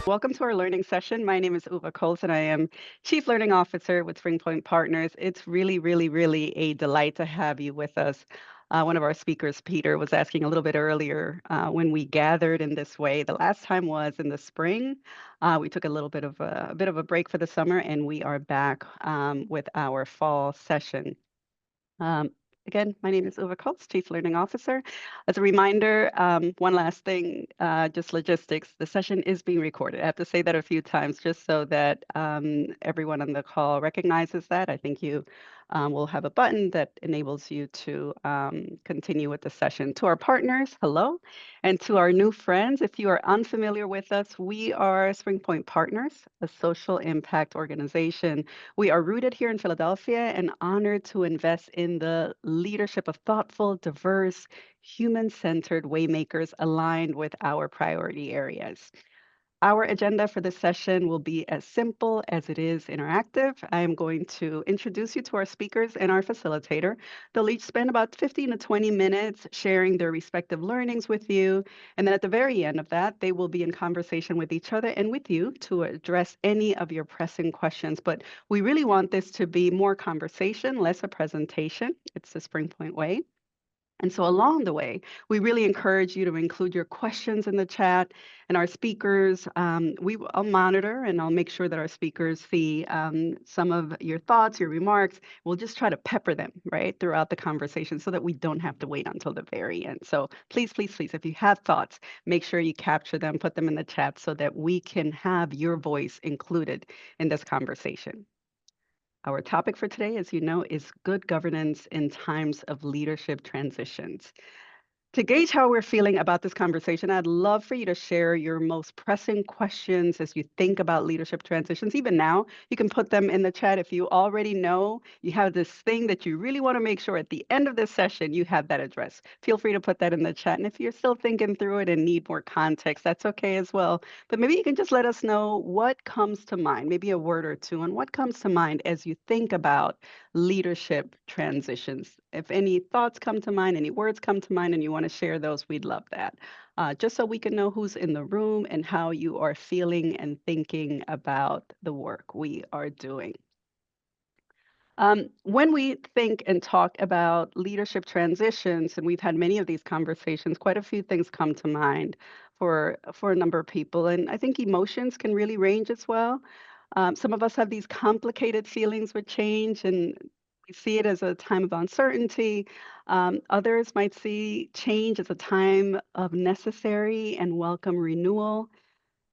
Welcome to our learning session. My name is Uva Coles, and I am Chief Learning Officer with SpringPoint Partners. It's really a delight to have you with us. One of our speakers, Peter, was asking a little bit earlier when we gathered in this way. The last time was in the spring. We took a bit of a break for the summer, and we are back with our fall session. Um, Again, my name is Uva Coates, Chief Learning Officer. As a reminder, one last thing, just logistics. The session is being recorded. I have to say that a few times just so that everyone on the call recognizes that. I think you will have a button that enables you to continue with the session. To our partners, hello. And to our new friends, if you are unfamiliar with us, we are Spring Point Partners, a social impact organization. We are rooted here in Philadelphia and honored to invest in the leadership of thoughtful, diverse, human centered waymakers aligned with our priority areas. Our agenda for this session will be as simple as it is interactive. I am going to introduce you to our speakers and our facilitator. They'll each spend about 15 to 20 minutes sharing their respective learnings with you. And then at the very end of that, they will be in conversation with each other and with you to address any of your pressing questions. But we really want this to be more conversation, less a presentation. It's the Spring Point way. And so along the way, we really encourage you to include your questions in the chat and our speakers. I'll monitor and I'll make sure that our speakers see some of your thoughts, your remarks. We'll just try to pepper them right throughout the conversation so that we don't have to wait until the very end. So please, if you have thoughts, make sure you capture them, put them in the chat so that we can have your voice included in this conversation. Our topic for today, as you know, is good governance in times of leadership transitions. To gauge how we're feeling about this conversation, I'd love for you to share your most pressing questions as you think about leadership transitions. Even now, you can put them in the chat. If you already know you have this thing that you really want to make sure at the end of this session you have that address, feel free to put that in the chat. And if you're still thinking through it and need more context, that's okay as well. But maybe you can just let us know what comes to mind, maybe a word or two, and what comes to mind as you think about leadership transitions. If any thoughts come to mind, any words come to mind, and you want to share those, we'd love that. Just so we can know who's in the room and how you are feeling and thinking about the work we are doing. When we think and talk about leadership transitions, and we've had many of these conversations, quite a few things come to mind for a number of people, and I think emotions can really range as well. Some of us have these complicated feelings with change, and we see it as a time of uncertainty. Others might see change as a time of necessary and welcome renewal,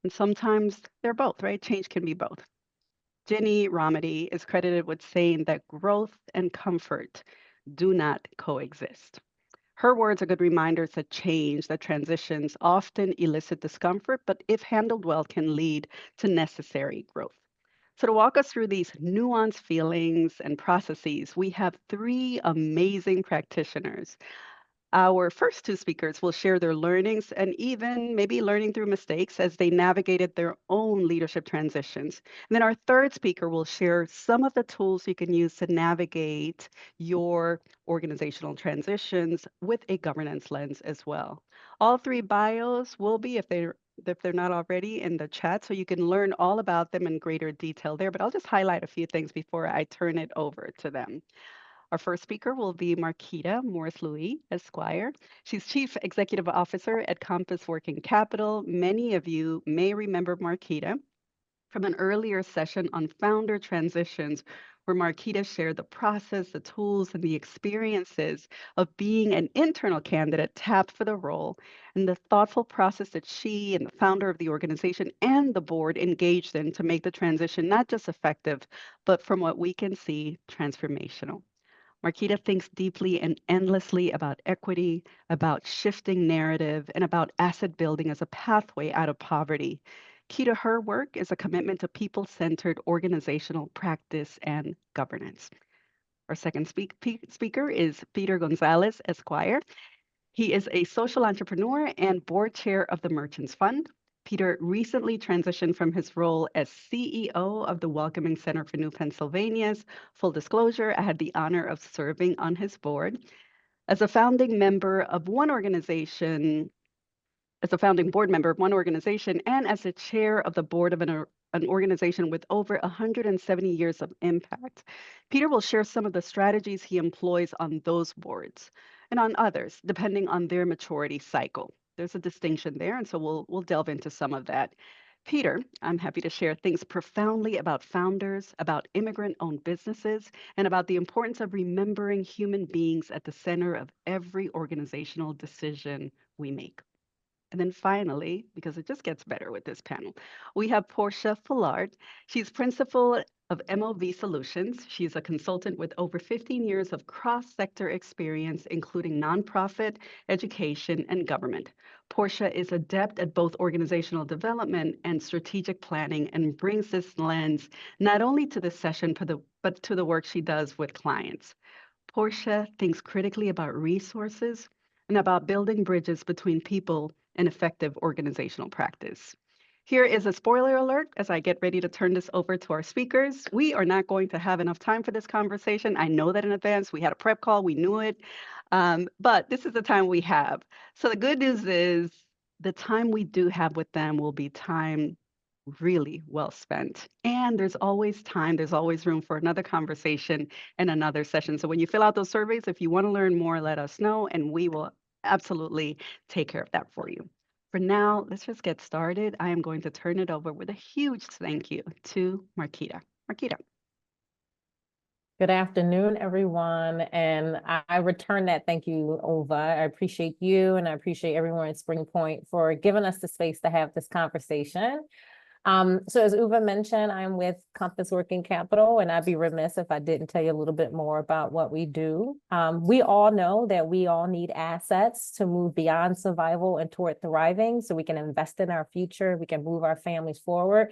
and sometimes they're both, right? Change can be both. Ginny Rometty is credited with saying that growth and comfort do not coexist. Her words are good reminders that change, that transitions often elicit discomfort, but if handled well, can lead to necessary growth. So, to walk us through these nuanced feelings and processes, we have three amazing practitioners. Our first two speakers will share their learnings and even maybe learning through mistakes as they navigated their own leadership transitions. And then our third speaker will share some of the tools you can use to navigate your organizational transitions with a governance lens as well. All three bios will be, if they're not already, in the chat, so you can learn all about them in greater detail there. But I'll just highlight a few things before I turn it over to them. Our first speaker will be Markita Morris-Louis, Esquire. She's Chief Executive Officer at Compass Working Capital. Many of you may remember Markita from an earlier session on founder transitions, where Markita shared the process, the tools, and the experiences of being an internal candidate tapped for the role, and the thoughtful process that she and the founder of the organization and the board engaged in to make the transition not just effective, but from what we can see, transformational. Markita thinks deeply and endlessly about equity, about shifting narrative, and about asset building as a pathway out of poverty. Key to her work is a commitment to people centered organizational practice and governance. Our second speaker is Peter Gonzalez, Esquire. He is a social entrepreneur and board chair of the Merchants Fund. Peter recently transitioned from his role as CEO of the Welcoming Center for New Pennsylvania's. Full disclosure, I had the honor of serving on his board. As a founding member of one organization, as a founding board member of one organization and as the chair of the board of an organization with over 170 years of impact. Peter will share some of the strategies he employs on those boards and on others, depending on their maturity cycle. There's a distinction there, and so we'll delve into some of that. Peter, I'm happy to share, thinks profoundly about founders, about immigrant-owned businesses, and about the importance of remembering human beings at the center of every organizational decision we make. And then finally, because it just gets better with this panel, we have Portia Fullard. She's principal of MOV Solutions. She's a consultant with over 15 years of cross-sector experience, including nonprofit, education, and government. Portia is adept at both organizational development and strategic planning and brings this lens not only to the session, but to the work she does with clients. Portia thinks critically about resources and about building bridges between people and effective organizational practice. Here is a spoiler alert as I get ready to turn this over to our speakers. We are not going to have enough time for this conversation. I know that in advance. We had a prep call, we knew it, but this is the time we have. So the good news is the time we do have with them will be time really well spent. And there's always time, there's always room for another conversation and another session. So when you fill out those surveys, if you want to learn more, let us know, and we will absolutely take care of that for you. For now, let's just get started. I am going to turn it over with a huge thank you to Markita. Markita. Good afternoon, everyone. And I return that thank you, Ova. I appreciate you and I appreciate everyone at Spring Point for giving us the space to have this conversation. So as Uva mentioned, I'm with Compass Working Capital, and I'd be remiss if I didn't tell you a little bit more about what we do. We all know that we all need assets to move beyond survival and toward thriving, so we can invest in our future, we can move our families forward.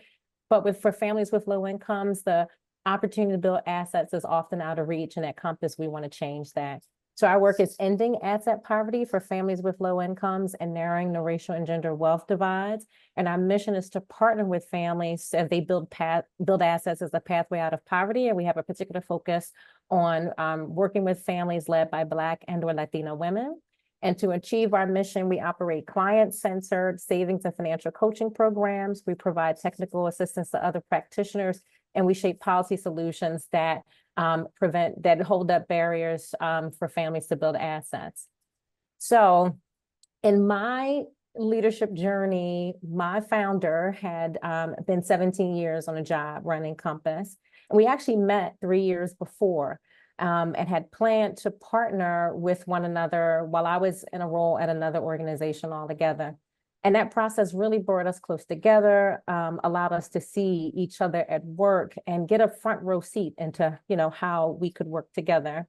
But for families with low incomes, the opportunity to build assets is often out of reach, and at Compass, we want to change that. So our work is ending asset poverty for families with low incomes and narrowing the racial and gender wealth divides. And our mission is to partner with families as they build assets as a pathway out of poverty. And we have a particular focus on working with families led by Black and/or Latino women. And to achieve our mission, we operate client-centered savings and financial coaching programs. We provide technical assistance to other practitioners, and we shape policy solutions that hold up barriers for families to build assets. So in my leadership journey, my founder had been 17 years on a job running Compass. And we actually met 3 years before and had planned to partner with one another while I was in a role at another organization altogether. And that process really brought us close together, allowed us to see each other at work and get a front row seat into, how we could work together.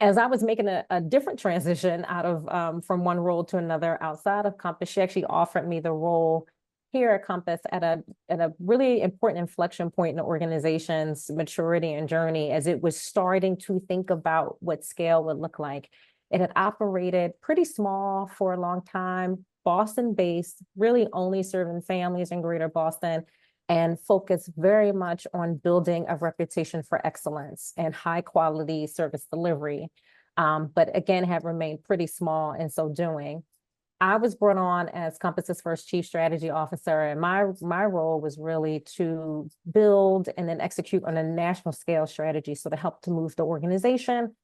As I was making a different transition out of from one role to another outside of Compass, she actually offered me the role here at Compass at a really important inflection point in the organization's maturity and journey, as it was starting to think about what scale would look like. It had operated pretty small for a long time, Boston-based, really only serving families in Greater Boston, and focused very much on building a reputation for excellence and high quality service delivery. But again, have remained pretty small in so doing. I was brought on as Compass's first chief strategy officer, and my role was really to build and then execute on a national scale strategy, so to help to move the organization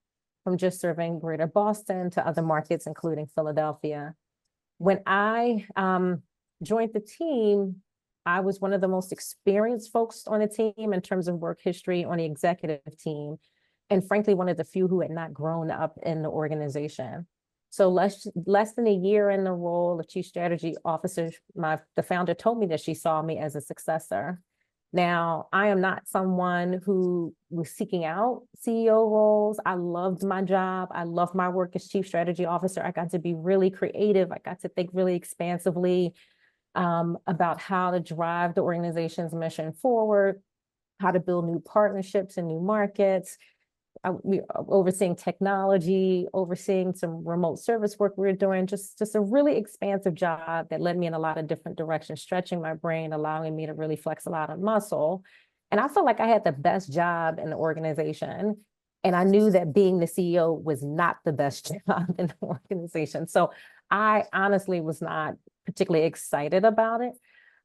from just serving Greater Boston to other markets, including Philadelphia. When I joined the team, I was one of the most experienced folks on the team in terms of work history on the executive team, and frankly, one of the few who had not grown up in the organization. So less than a year in the role of chief strategy officer, the founder told me that she saw me as a successor. Now, I am not someone who was seeking out CEO roles. I loved my job. I loved my work as chief strategy officer. I got to be really creative. I got to think really expansively about how to drive the organization's mission forward, how to build new partnerships in new markets, overseeing technology, overseeing some remote service work we were doing, just a really expansive job that led me in a lot of different directions, stretching my brain, allowing me to really flex a lot of muscle. And I felt like I had the best job in the organization. And I knew that being the CEO was not the best job in the organization. So I honestly was not particularly excited about it.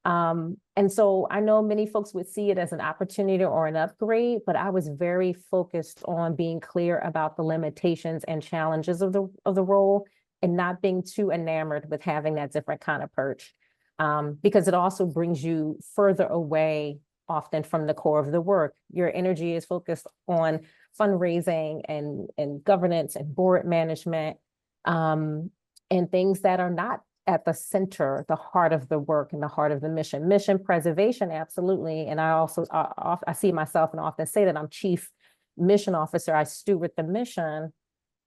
And so I know many folks would see it as an opportunity or an upgrade, but I was very focused on being clear about the limitations and challenges of the role, and not being too enamored with having that different kind of perch, because it also brings you further away often from the core of the work. Your energy is focused on fundraising and governance and board management, and things that are not at the center, the heart of the work and the heart of the mission. Mission preservation, absolutely. And I also, I see myself and often say that I'm chief mission officer. I steward the mission.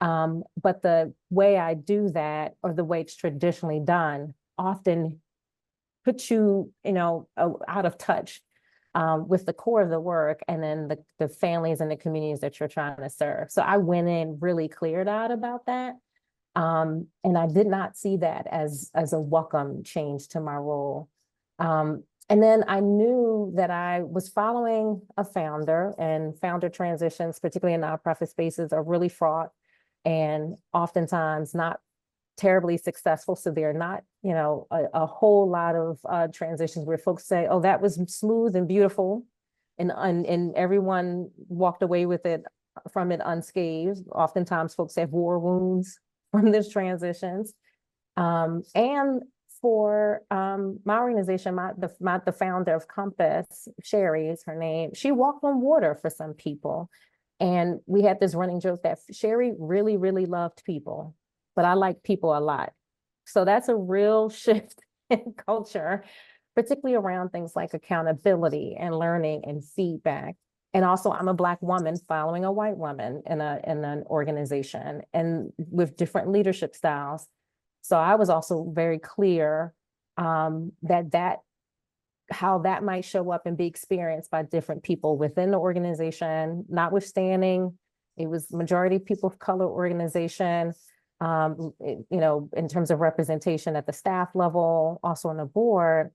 But the way I do that, or the way it's traditionally done, often puts you, out of touch with the core of the work, and then the families and the communities that you're trying to serve. So I went in really cleared out about that. And I did not see that as a welcome change to my role. And then I knew that I was following a founder, and founder transitions, particularly in nonprofit spaces, are really fraught and oftentimes not terribly successful. So they're not, a whole lot of transitions where folks say, oh, that was smooth and beautiful, and everyone walked away with it from it unscathed. Oftentimes folks have war wounds from these transitions. And for my organization, the founder of Compass, Sherry is her name, she walked on water for some people. And we had this running joke that Sherry really, really loved people, but I like people a lot. So that's a real shift in culture, particularly around things like accountability and learning and feedback. And also, I'm a Black woman following a white woman in an organization, and with different leadership styles. So I was also very clear that how that might show up and be experienced by different people within the organization, notwithstanding it was majority people of color organization, in terms of representation at the staff level, also on the board,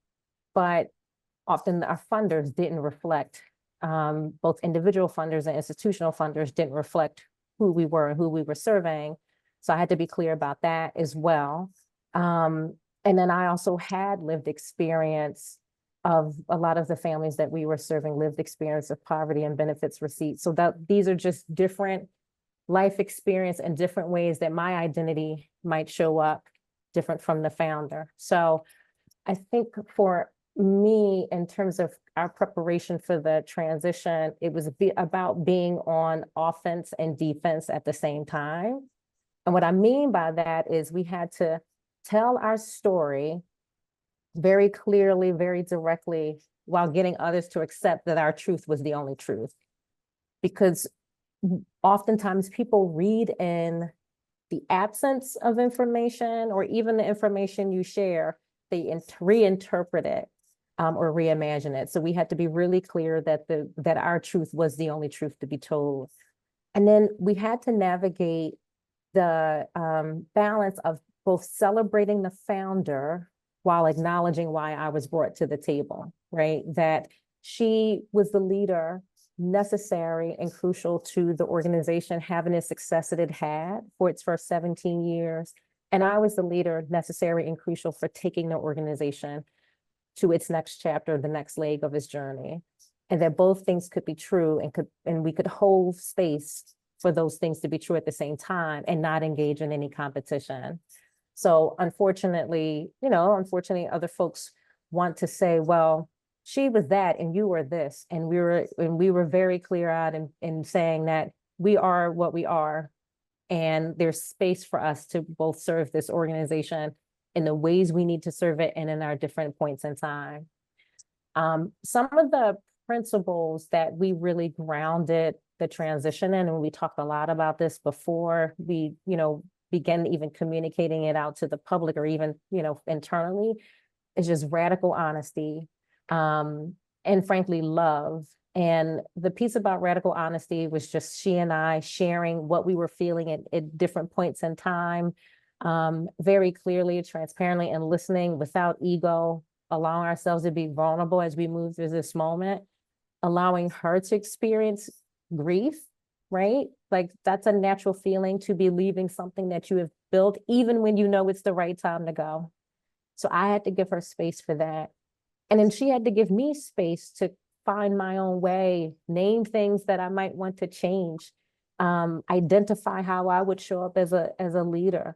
but often our funders didn't reflect, both individual funders and institutional funders didn't reflect who we were and who we were serving. So I had to be clear about that as well. And then I also had lived experience of a lot of the families that we were serving, lived experience of poverty and benefits receipts. So that these are just different life experience and different ways that my identity might show up different from the founder. So I think for me, in terms of our preparation for the transition, it was about being on offense and defense at the same time. And what I mean by that is we had to tell our story very clearly, very directly, while getting others to accept that our truth was the only truth. Because oftentimes people read in the absence of information, or even the information you share, they reinterpret it or reimagine it. So we had to be really clear that our truth was the only truth to be told. And then we had to navigate the balance of both celebrating the founder while acknowledging why I was brought to the table, right? That she was the leader necessary and crucial to the organization having the success that it had for its first 17 years. And I was the leader necessary and crucial for taking the organization to its next chapter, the next leg of its journey. And that both things could be true, and we could hold space for those things to be true at the same time and not engage in any competition. So unfortunately, other folks want to say, well, she was that and you were this. And we were very clear out in saying that we are what we are. And there's space for us to both serve this organization in the ways we need to serve it and in our different points in time. Some of the principles that we really grounded the transition in, and we talked a lot about this before we, began even communicating it out to the public, or even, internally, is just radical honesty, and frankly, love. And the piece about radical honesty was just she and I sharing what we were feeling at different points in time, very clearly, transparently, and listening without ego, allowing ourselves to be vulnerable as we move through this moment, allowing her to experience grief, right? Like that's a natural feeling, to be leaving something that you have built, even when you know it's the right time to go. So I had to give her space for that. And then she had to give me space to find my own way, name things that I might want to change, identify how I would show up as a leader.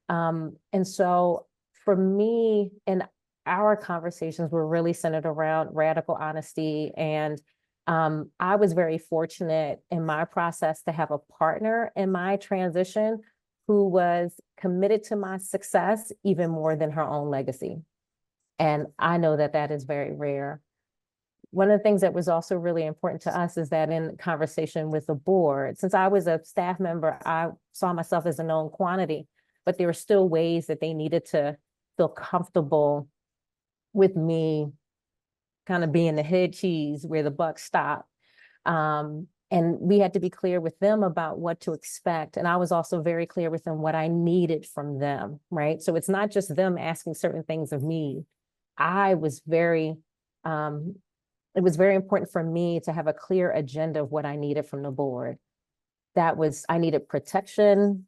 And so for me, and our conversations were really centered around radical honesty. And I was very fortunate in my process to have a partner in my transition who was committed to my success even more than her own legacy. And I know that that is very rare. One of the things that was also really important to us is that in conversation with the board, since I was a staff member, I saw myself as a known quantity, but there were still ways that they needed to feel comfortable with me kind of being the head cheese where the buck stopped. And we had to be clear with them about what to expect. And I was also very clear with them what I needed from them, right? So it's not just them asking certain things of me. I was very, it was very important for me to have a clear agenda of what I needed from the board. That was, I needed protection,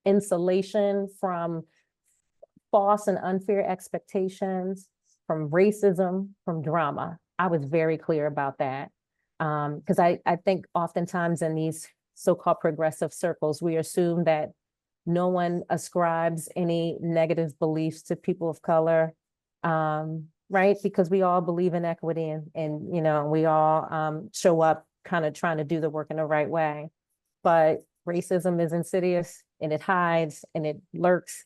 insulation from false and unfair expectations, from racism, from drama. I was very clear about that. Because I think oftentimes in these so-called progressive circles, we assume that no one ascribes any negative beliefs to people of color, right? Because we all believe in equity and you know, we all show up kind of trying to do the work in the right way. But racism is insidious and it hides and it lurks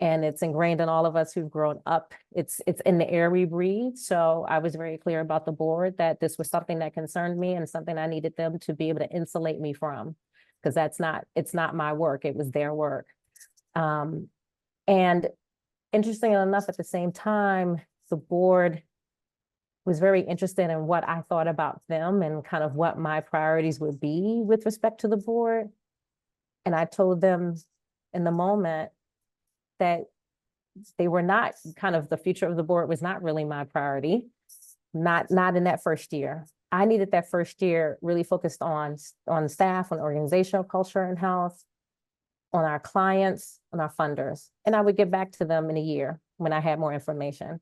and it's ingrained in all of us who've grown up. It's in the air we breathe. So I was very clear about the board that this was something that concerned me and something I needed them to be able to insulate me from, because it's not my work, it was their work. And interesting enough, at the same time, the board was very interested in what I thought about them and kind of what my priorities would be with respect to the board. And I told them in the moment that they were not, kind of the future of the board was not really my priority, not in that first year. I needed that first year really focused on staff, on organizational culture and health, on our clients, on our funders. And I would get back to them in a year when I had more information.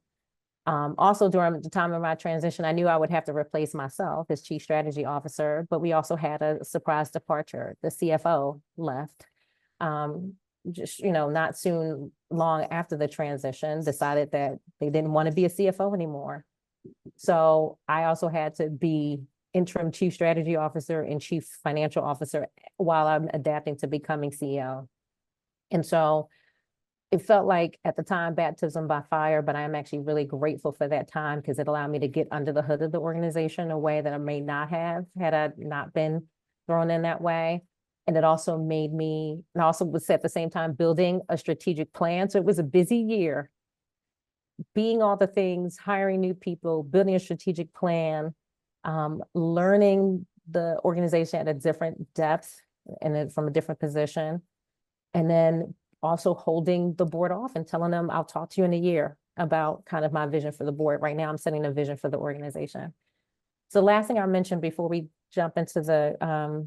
Also during the time of my transition, I knew I would have to replace myself as chief strategy officer, but we also had a surprise departure. The CFO left. Just, you know, not soon long after the transition, decided that they didn't want to be a CFO anymore. So I also had to be interim chief strategy officer and chief financial officer while I'm adapting to becoming CEO. And so it felt like at the time baptism by fire, but I'm actually really grateful for that time because it allowed me to get under the hood of the organization in a way that I may not have had I not been thrown in that way. And it also made me, and also was at the same time building a strategic plan. So it was a busy year, being all the things, hiring new people, building a strategic plan, learning the organization at a different depth and from a different position. And then also holding the board off and telling them, I'll talk to you in a year about kind of my vision for the board. Right now, I'm setting a vision for the organization. So the last thing I mentioned before we jump into the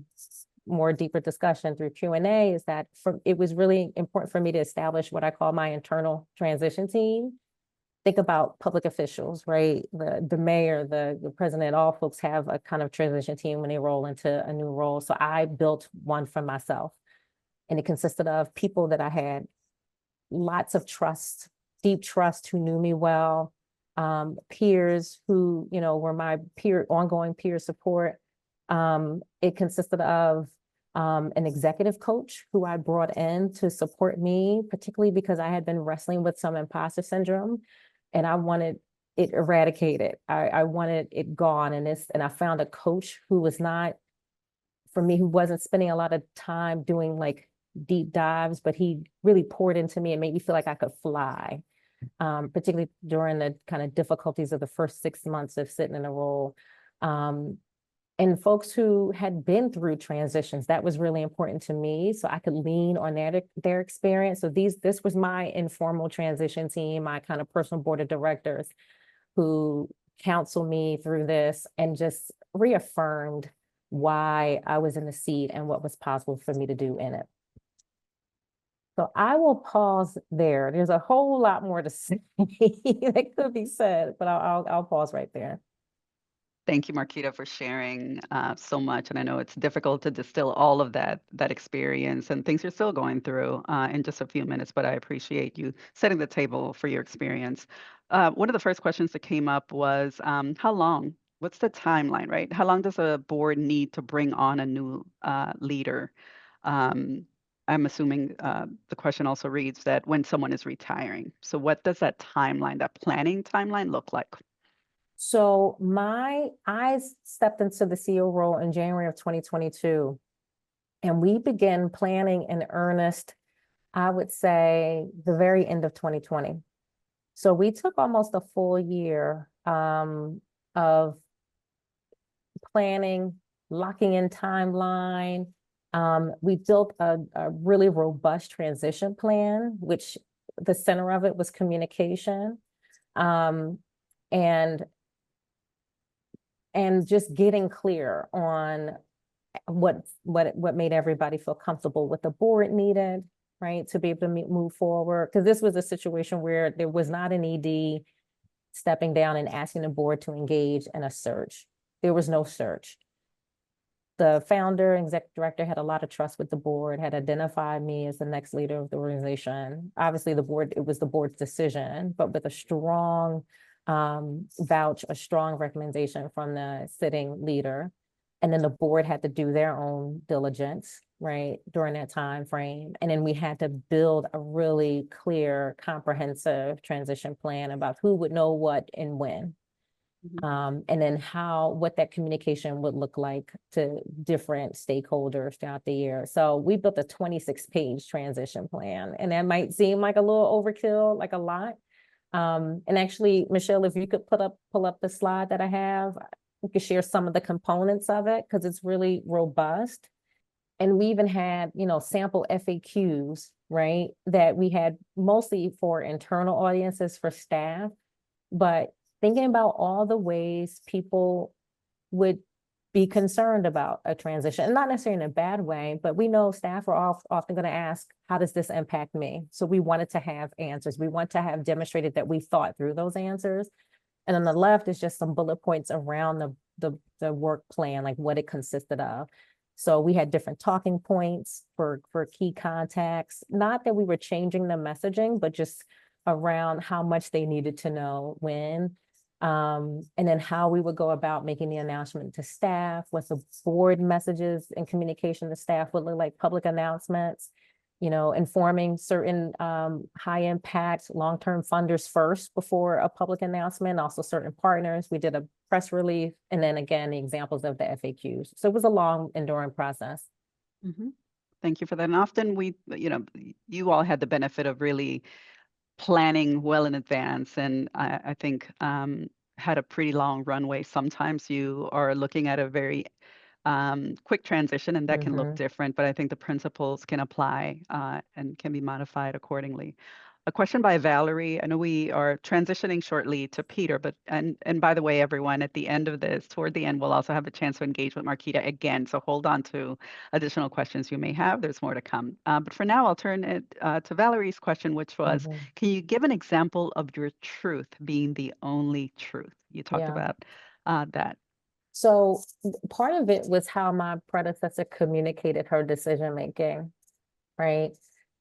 more deeper discussion through Q&A is that it was really important for me to establish what I call my internal transition team. Think about public officials, right? The mayor, the president, all folks have a kind of transition team when they roll into a new role. So I built one for myself. And it consisted of people that I had lots of trust, deep trust, who knew me well, peers who, you know, were my ongoing peer support. It consisted of an executive coach who I brought in to support me, particularly because I had been wrestling with some imposter syndrome and I wanted it eradicated. I wanted it gone. And I found a coach who was not, for me, who wasn't spending a lot of time doing like deep dives, but he really poured into me and made me feel like I could fly, particularly during the kind of difficulties of the first 6 months of sitting in a role. And folks who had been through transitions, that was really important to me. So I could lean on their experience. So this was my informal transition team, my kind of personal board of directors who counseled me through this and just reaffirmed why I was in the seat and what was possible for me to do in it. So I will pause there. There's a whole lot more to say that could be said, but I'll pause right there. Thank you, Markita, for sharing so much. And I know it's difficult to distill all of that experience and things you're still going through in just a few minutes, but I appreciate you setting the table for your experience. One of the first questions that came up was how long? What's the timeline, right? How long does a board need to bring on a new leader? Um, I'm assuming the question also reads that when someone is retiring. So what does that timeline, that planning timeline look like? So I stepped into the CEO role in January of 2022, and we began planning in earnest, I would say, the very end of 2020. So we took almost a full year of planning, locking in timeline. We built a really robust transition plan, which the center of it was communication. And just getting clear on what made everybody feel comfortable, what the board needed, right, to be able to move forward. Because this was a situation where there was not an ED stepping down and asking the board to engage in a search. There was no search. The founder, executive director had a lot of trust with the board, had identified me as the next leader of the organization. Obviously, the board, it was the board's decision, but with a strong vouch, a strong recommendation from the sitting leader. And then the board had to do their own diligence, right, during that time frame. And then we had to build a really clear, comprehensive transition plan about who would know what and when. And then what that communication would look like to different stakeholders throughout the year. So we built a 26-page transition plan, and that might seem like a little overkill, like a lot. And actually, Michelle, if you could pull up the slide that I have, we could share some of the components of it because it's really robust. And we even had, sample FAQs, right, that we had mostly for internal audiences for staff, but thinking about all the ways people would be concerned about a transition, and not necessarily in a bad way, but we know staff are often going to ask, how does this impact me? So we wanted to have answers. We want to have demonstrated that we thought through those answers. And on the left is just some bullet points around the work plan, like what it consisted of. So we had different talking points for key contacts, not that we were changing the messaging, but just around how much they needed to know when. And then how we would go about making the announcement to staff, what the board messages and communication to staff would look like, public announcements, informing certain high impact long-term funders first before a public announcement, also certain partners. We did a press release, and then again, the examples of the FAQs. So it was a long, enduring process. Thank you for that. And often you all had the benefit of really planning well in advance, and I think had a pretty long runway. Sometimes you are looking at a very quick transition, and that can look different, but I think the principles can apply and can be modified accordingly. A question by Valerie. I know we are transitioning shortly to Peter, but and by the way, everyone, at the end of this, toward the end, we'll also have a chance to engage with Markita again. So hold on to additional questions you may have. There's more to come. But for now, I'll turn it to Valerie's question, which was, can you give an example of your truth being the only truth? You talked about that. So part of it was how my predecessor communicated her decision making, right?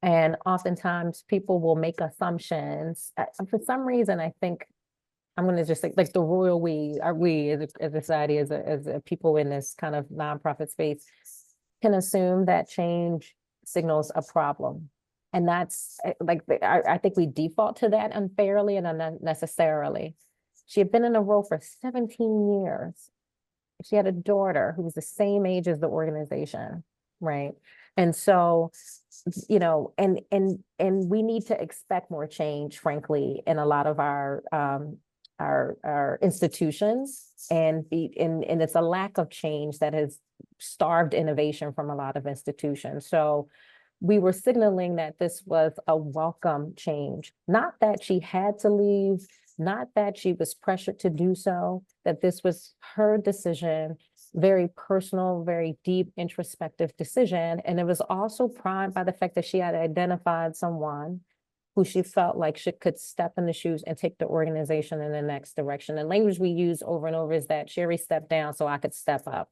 And oftentimes people will make assumptions. For some reason, I think I'm going to just say, like the royal we as a society, as a people in this kind of nonprofit space, can assume that change signals a problem. And that's like, I think we default to that unfairly and unnecessarily. She had been in a role for 17 years. She had a daughter who was the same age as the organization, right? And so, and we need to expect more change, frankly, in a lot of our institutions, and it's a lack of change that has starved innovation from a lot of institutions. So we were signaling that this was a welcome change, not that she had to leave, not that she was pressured to do so, that this was her decision very personal, very deep, introspective decision. And it was also primed by the fact that she had identified someone who she felt like she could step in the shoes and take the organization in the next direction. The language we use over and over is that Sherry stepped down so I could step up.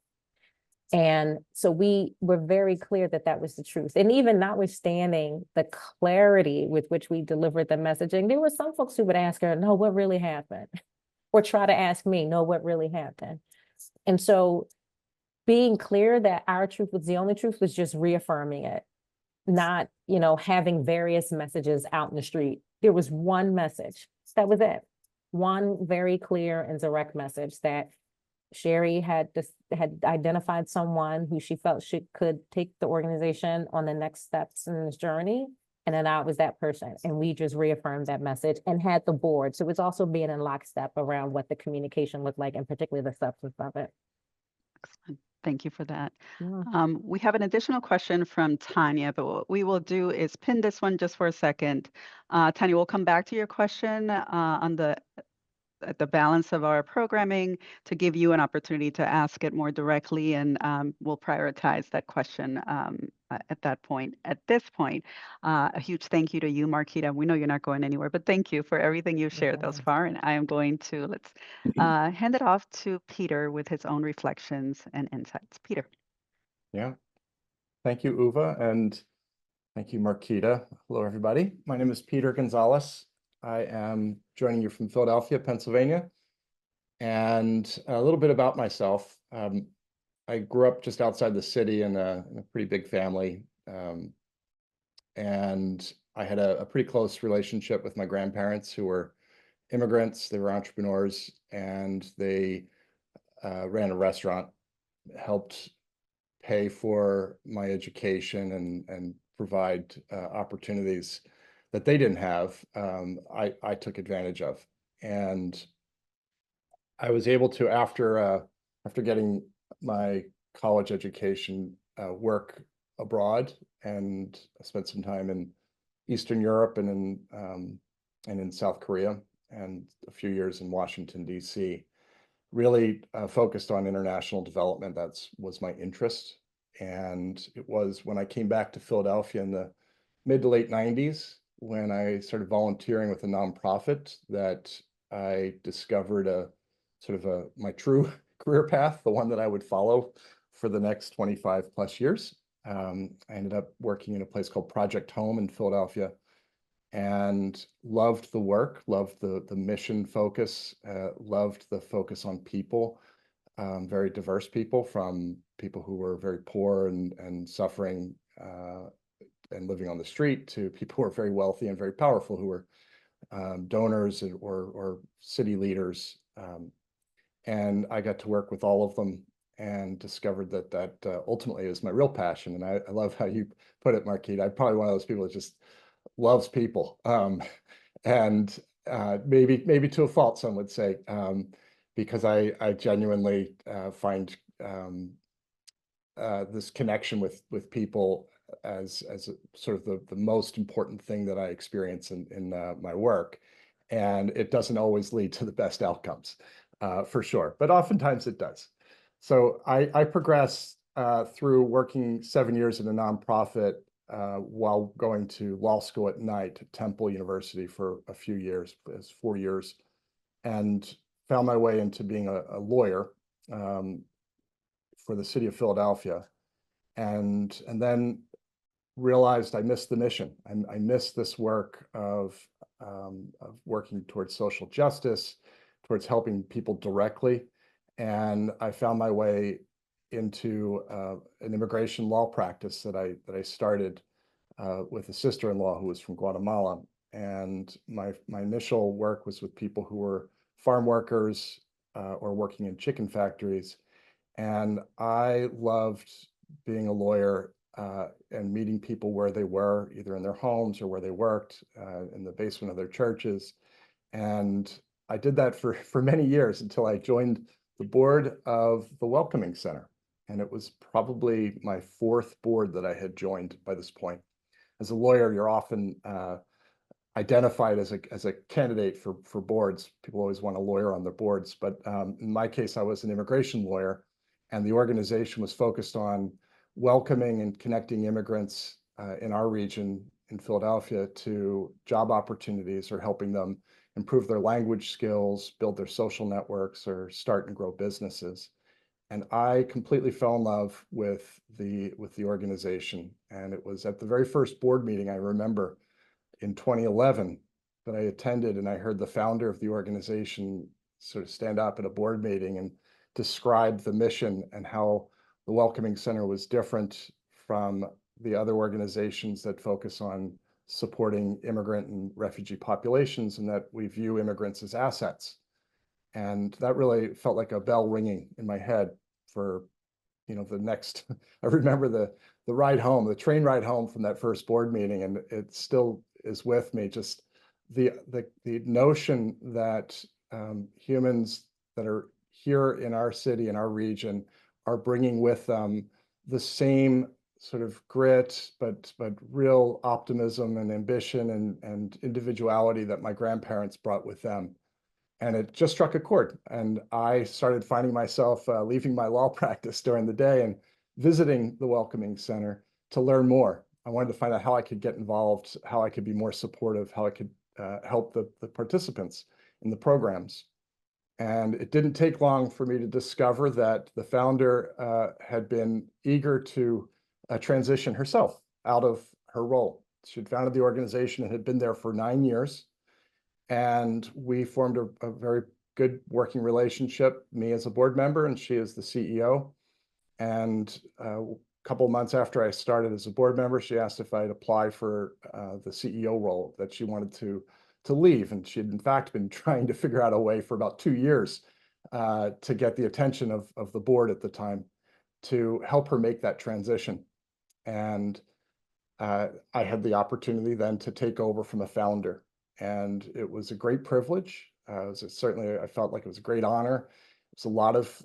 And so we were very clear that that was the truth. And even notwithstanding the clarity with which we delivered the messaging, there were some folks who would ask her, no, what really happened? Or try to ask me, no, what really happened? And so being clear that our truth was the only truth was just reaffirming it, not, having various messages out in the street. There was one message. That was it. One very clear and direct message that Sherry had identified someone who she felt she could take the organization on the next steps in this journey. And then I was that person. And we just reaffirmed that message and had the board. So it's also being in lockstep around what the communication looked like, and particularly the substance of it. Excellent. Thank you for that. Yeah. We have an additional question from Tanya, but what we will do is pin this one just for a second. Tanya, we'll come back to your question on the balance of our programming to give you an opportunity to ask it more directly, and we'll prioritize that question at that point. At this point, a huge thank you to you, Markita. We know you're not going anywhere, but thank you for everything you've shared thus far. And I am going to, let's hand it off to Peter with his own reflections and insights. Peter. Yeah. Thank you, Uva, and thank you, Markita. Hello, everybody. My name is Peter Gonzalez. I am joining you from Philadelphia, Pennsylvania. And a little bit about myself. I grew up just outside the city in a pretty big family. And I had a pretty close relationship with my grandparents, who were immigrants. They were entrepreneurs, and they ran a restaurant, helped pay for my education and provide opportunities that they didn't have. I took advantage of, and I was able to, after getting my college education, work abroad, and I spent some time in Eastern Europe and in South Korea, and a few years in Washington, D.C. Really focused on international development. That was my interest. And it was when I came back to Philadelphia in the mid to late 90s, when I started volunteering with a nonprofit, that I discovered my true career path, the one that I would follow for the next 25 plus years. I ended up working in a place called Project Home in Philadelphia, and loved the work, loved the mission focus, loved the focus on people, very diverse people, from people who were very poor and suffering and living on the street, to people who are very wealthy and very powerful, who were donors or city leaders. And I got to work with all of them and discovered that ultimately is my real passion. And I love how you put it, Markita. I'm probably one of those people that just loves people, and maybe to a fault, some would say, because I genuinely find this connection with people as sort of the most important thing that I experience in my work. And it doesn't always lead to the best outcomes, for sure, but oftentimes it does. So I progressed through working 7 years in a nonprofit while going to law school at night at Temple University for a few years, 4 years, and found my way into being a lawyer for the city of Philadelphia, and then realized I missed the mission. I missed this work of working towards social justice, towards helping people directly, and I found my way into an immigration law practice that I started with a sister-in-law who was from Guatemala. And my initial work was with people who were farm workers or working in chicken factories. And I loved being a lawyer and meeting people where they were, either in their homes or where they worked, in the basement of their churches. And I did that for many years until I joined the board of the Welcoming Center. And it was probably my fourth board that I had joined by this point. As a lawyer, you're often identified as a candidate for boards. People always want a lawyer on their boards. But in my case, I was an immigration lawyer. And the organization was focused on welcoming and connecting immigrants in our region in Philadelphia to job opportunities, or helping them improve their language skills, build their social networks, or start and grow businesses. And I completely fell in love with the organization. And it was at the very first board meeting I remember in 2011 that I attended, and I heard the founder of the organization sort of stand up at a board meeting and describe the mission and how the Welcoming Center was different from the other organizations that focus on supporting immigrant and refugee populations, and that we view immigrants as assets. And that really felt like a bell ringing in my head for, the next, I remember the ride home, the train ride home from that first board meeting, and it still is with me. Just the notion that humans that are here in our city, in our region, are bringing with them the same sort of grit, but real optimism and ambition and individuality that my grandparents brought with them. And it just struck a chord. And I started finding myself leaving my law practice during the day and visiting the Welcoming Center to learn more. I wanted to find out how I could get involved, how I could be more supportive, how I could help the participants in the programs. And it didn't take long for me to discover that the founder had been eager to transition herself out of her role. She'd founded the organization and had been there for 9 years. And we formed a very good working relationship, me as a board member and she as the CEO. And a couple of months after I started as a board member, she asked if I'd apply for the CEO role that she wanted to leave. And she had in fact been trying to figure out a way for about 2 years to get the attention of the board at the time to help her make that transition. And I had the opportunity then to take over from a founder. And it was a great privilege. Certainly, I felt like it was a great honor. It was a lot of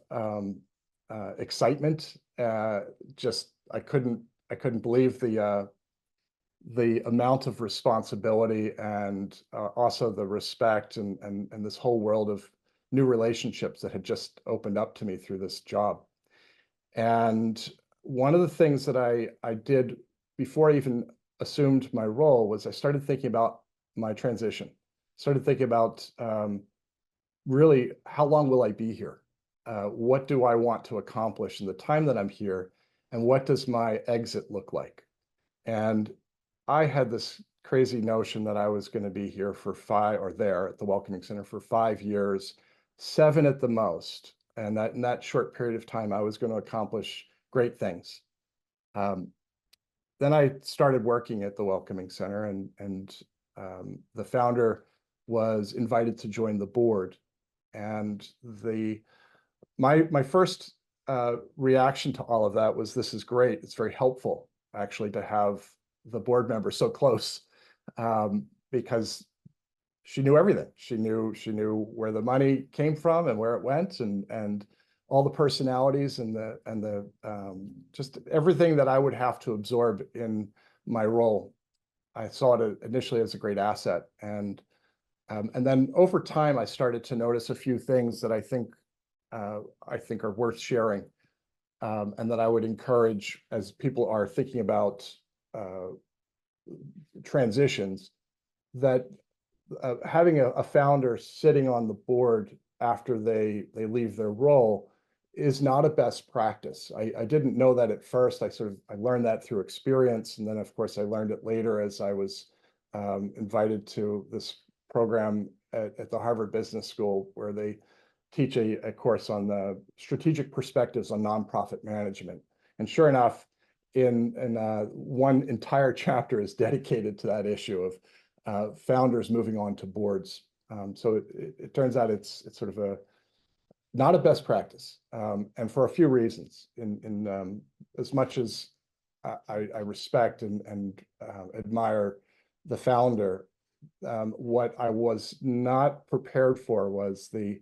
excitement. Just I couldn't believe the amount of responsibility and also the respect and this whole world of new relationships that had just opened up to me through this job. And one of the things that I did before I even assumed my role was I started thinking about my transition. Started thinking about really, how long will I be here? What do I want to accomplish in the time that I'm here? And what does my exit look like? And I had this crazy notion that I was going to be here for there at the Welcoming Center for 5 years, 7 at the most. And that in that short period of time, I was going to accomplish great things. Then I started working at the Welcoming Center, and the founder was invited to join the board. And my first reaction to all of that was, this is great. It's very helpful actually to have the board member so close, because she knew everything. She knew where the money came from and where it went, and all the personalities and the just everything that I would have to absorb in my role. I saw it initially as a great asset, and then over time I started to notice a few things that I think are worth sharing, and that I would encourage as people are thinking about transitions, that having a founder sitting on the board after they leave their role is not a best practice. I didn't know that at first. I learned that through experience, and then of course I learned it later as I was invited to this program at the Harvard Business School, where they teach a course on the strategic perspectives on nonprofit management. And sure enough, in one entire chapter is dedicated to that issue of founders moving on to boards. So it turns out it's sort of not a best practice, and for a few reasons. In as much as I respect and admire the founder, what I was not prepared for was the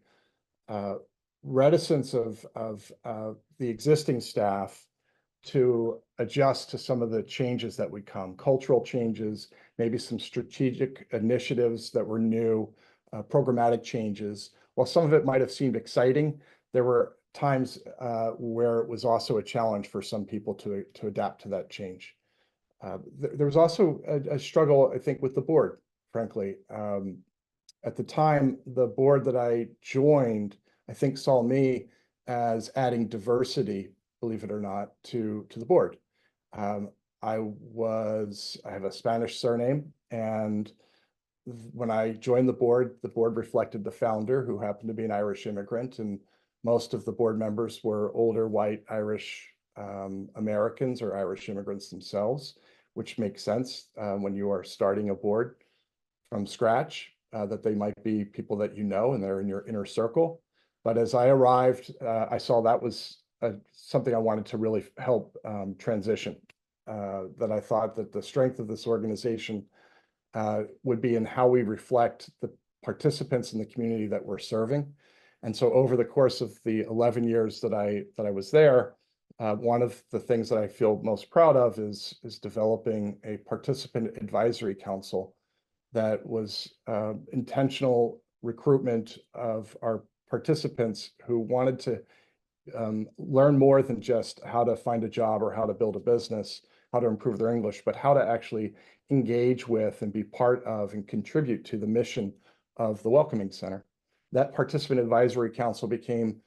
reticence of the existing staff to adjust to some of the changes that would come, cultural changes, maybe some strategic initiatives that were new, programmatic changes. While some of it might have seemed exciting, there were times where it was also a challenge for some people to adapt to that change. There was also a struggle, I think, with the board, frankly. At the time, the board that I joined, I think, saw me as adding diversity, believe it or not, to the board. I have a Spanish surname, and when I joined the board reflected the founder, who happened to be an Irish immigrant, and most of the board members were older white Irish Americans or Irish immigrants themselves, which makes sense when you are starting a board from scratch, that they might be people that you know and they're in your inner circle. But as I arrived, I saw that was something I wanted to really help transition, that I thought that the strength of this organization would be in how we reflect the participants in the community that we're serving. And so over the course of the 11 years that I was there, one of the things that I feel most proud of is developing a participant advisory council that was intentional recruitment of our participants who wanted to learn more than just how to find a job or how to build a business, how to improve their English, but how to actually engage with and be part of and contribute to the mission of the Welcoming Center. That Participant Advisory Council became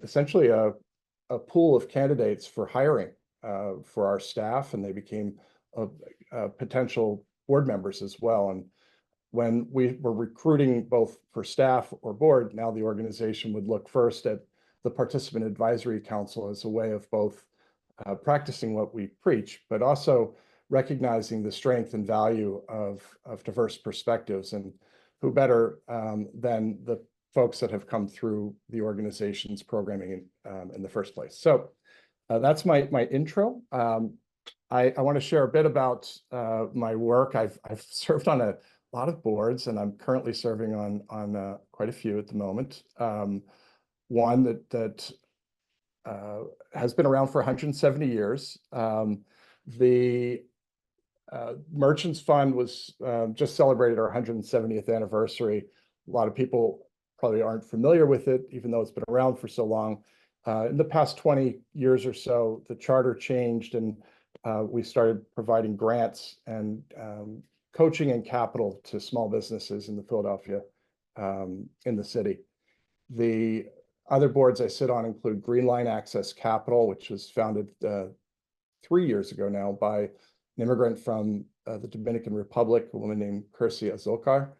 essentially a pool of candidates for hiring for our staff, and they became potential board members as well. And when we were recruiting both for staff or board, now the organization would look first at the Participant Advisory Council as a way of both practicing what we preach, but also recognizing the strength and value of diverse perspectives. And who better than the folks that have come through the organization's programming in the first place. So that's my intro. I want to share a bit about my work. I've served on a lot of boards, and I'm currently serving on quite a few at the moment. One that has been around for 170 years. The Merchants Fund was just celebrated our 170th anniversary. A lot of people probably aren't familiar with it, even though it's been around for so long. In the past 20 years or so, the charter changed, and we started providing grants and coaching and capital to small businesses in the Philadelphia, in the city. The other boards I sit on include Green Line Access Capital, which was founded 3 years ago now by an immigrant from the Dominican Republic, a woman named Kirsi Azulcar.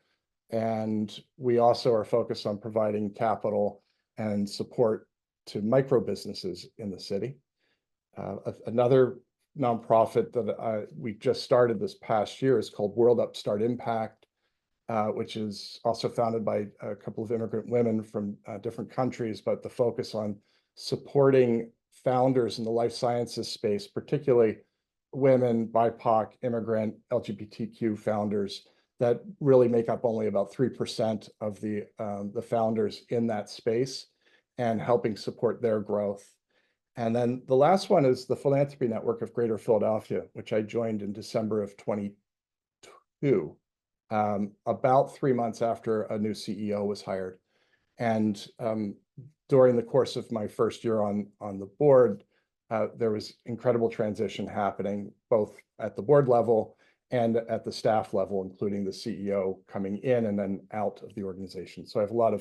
And we also are focused on providing capital and support to micro businesses in the city. Another nonprofit that we just started this past year is called World Upstart Impact, which is also founded by a couple of immigrant women from different countries, but the focus on supporting founders in the life sciences space, particularly women, BIPOC, immigrant, LGBTQ founders that really make up only about 3% of the founders in that space, and helping support their growth. And then the last one is the Philanthropy Network of Greater Philadelphia, which I joined in December of 22. About 3 months after a new CEO was hired. And during the course of my first year on the board, there was incredible transition happening, both at the board level and at the staff level, including the CEO coming in and then out of the organization. So I have a lot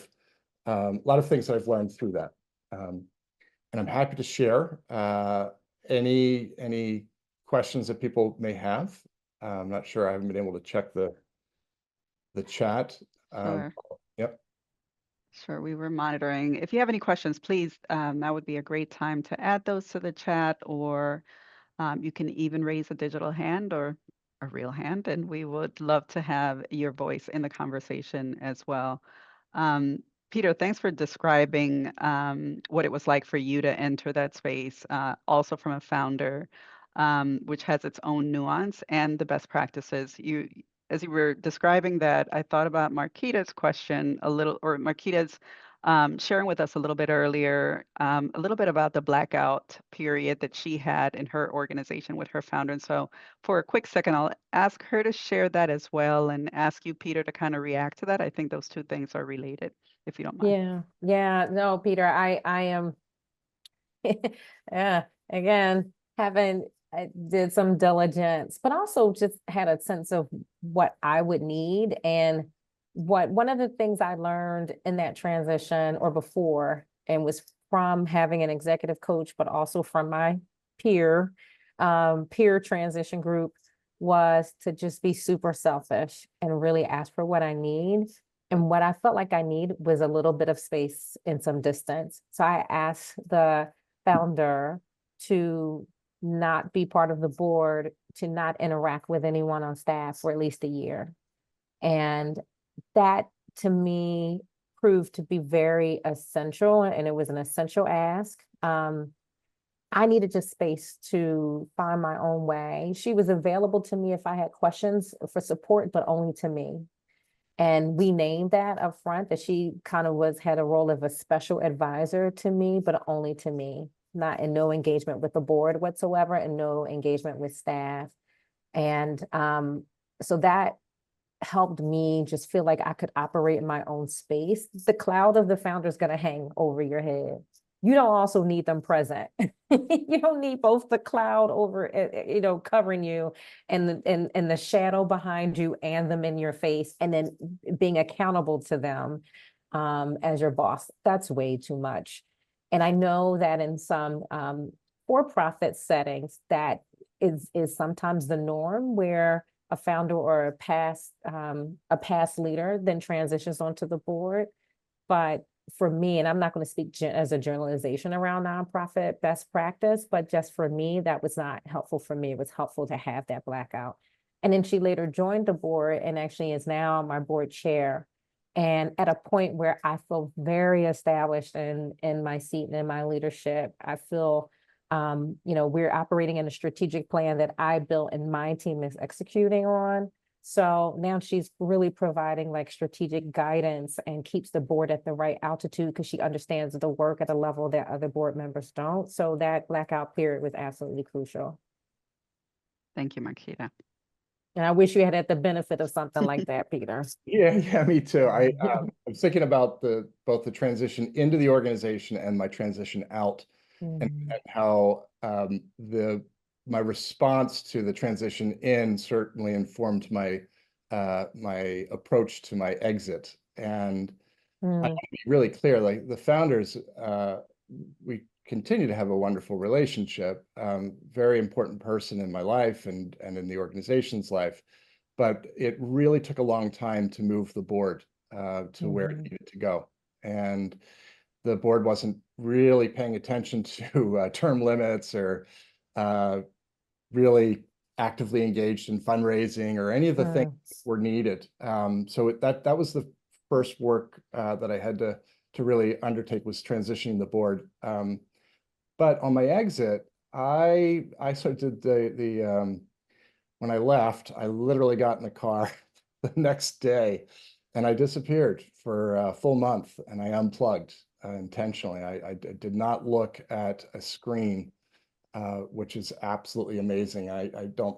of things that I've learned through that. And I'm happy to share any questions that people may have. I'm not sure, I haven't been able to check the chat. Sure. Yep. Sure, we were monitoring. If you have any questions, please, that would be a great time to add those to the chat, or you can even raise a digital hand or a real hand, and we would love to have your voice in the conversation as well. Peter, thanks for describing what it was like for you to enter that space, also from a founder, which has its own nuance and the best practices. As you were describing that, I thought about Markita's question a little, or Markita's sharing with us a little bit earlier, a little bit about the blackout period that she had in her organization with her founder. And so for a quick second, I'll ask her to share that as well, and ask you, Peter, to kind of react to that. I think those two things are related, if you don't mind. Yeah. No, Peter, I am Yeah, again, I did some diligence, but also just had a sense of what I would need. And one of the things I learned in that transition or before, and was from having an executive coach, but also from my peer, peer transition group, was to just be super selfish and really ask for what I need. And what I felt like I need was a little bit of space and some distance. So I asked the founder to not be part of the board, to not interact with anyone on staff for at least a year. And that to me proved to be very essential, and it was an essential ask. I needed just space to find my own way. She was available to me if I had questions for support, but only to me. And we named that up front, that she kind of had a role of a special advisor to me, but only to me, not in no engagement with the board whatsoever, and no engagement with staff. And so that helped me just feel like I could operate in my own space. The cloud of the founder is going to hang over your head. You don't also need them present. You don't need both the cloud over, covering you, and the shadow behind you, and them in your face, and then being accountable to them as your boss. That's way too much. And I know that in some for-profit settings, that is sometimes the norm, where a founder or a past leader then transitions onto the board. But for me, and I'm not going to speak as a generalization around nonprofit best practice, but just for me, that was not helpful for me. It was helpful to have that blackout. And then she later joined the board, and actually is now my board chair. And at a point where I feel very established in my seat and in my leadership, I feel, we're operating in a strategic plan that I built and my team is executing on. So now she's really providing like strategic guidance and keeps the board at the right altitude, because she understands the work at a level that other board members don't. So that blackout period was absolutely crucial. Thank you, Markita. And I wish you had the benefit of something like that, Peter. Yeah, me too. I was thinking about both the transition into the organization and my transition out, and how my response to the transition in certainly informed my my approach to my exit. And I want to be really clear, like the founders, we continue to have a wonderful relationship, very important person in my life and in the organization's life. But it really took a long time to move the board to where it needed to go. And the board wasn't really paying attention to term limits, or really actively engaged in fundraising, or any of the things that were needed. So that was the first work that I had to really undertake, was transitioning the board. But on my exit, I sort of did when I left, I literally got in the car the next day, and I disappeared for a full month, and I unplugged intentionally. I did not look at a screen, which is absolutely amazing.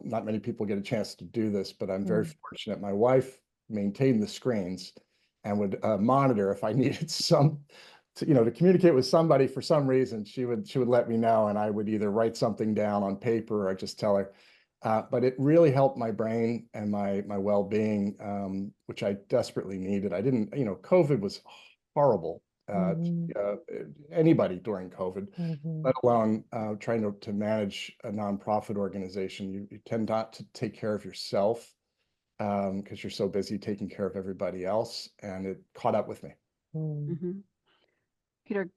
Not many people get a chance to do this, but I'm very fortunate. My wife maintained the screens and would monitor if I needed to communicate with somebody for some reason. She would let me know, and I would either write something down on paper, or I just tell her. But it really helped my brain and my well-being, which I desperately needed. I didn't, COVID was horrible. Anybody during COVID, let alone trying to manage a nonprofit organization, you tend not to take care of yourself because you're so busy taking care of everybody else, and it caught up with me. Peter,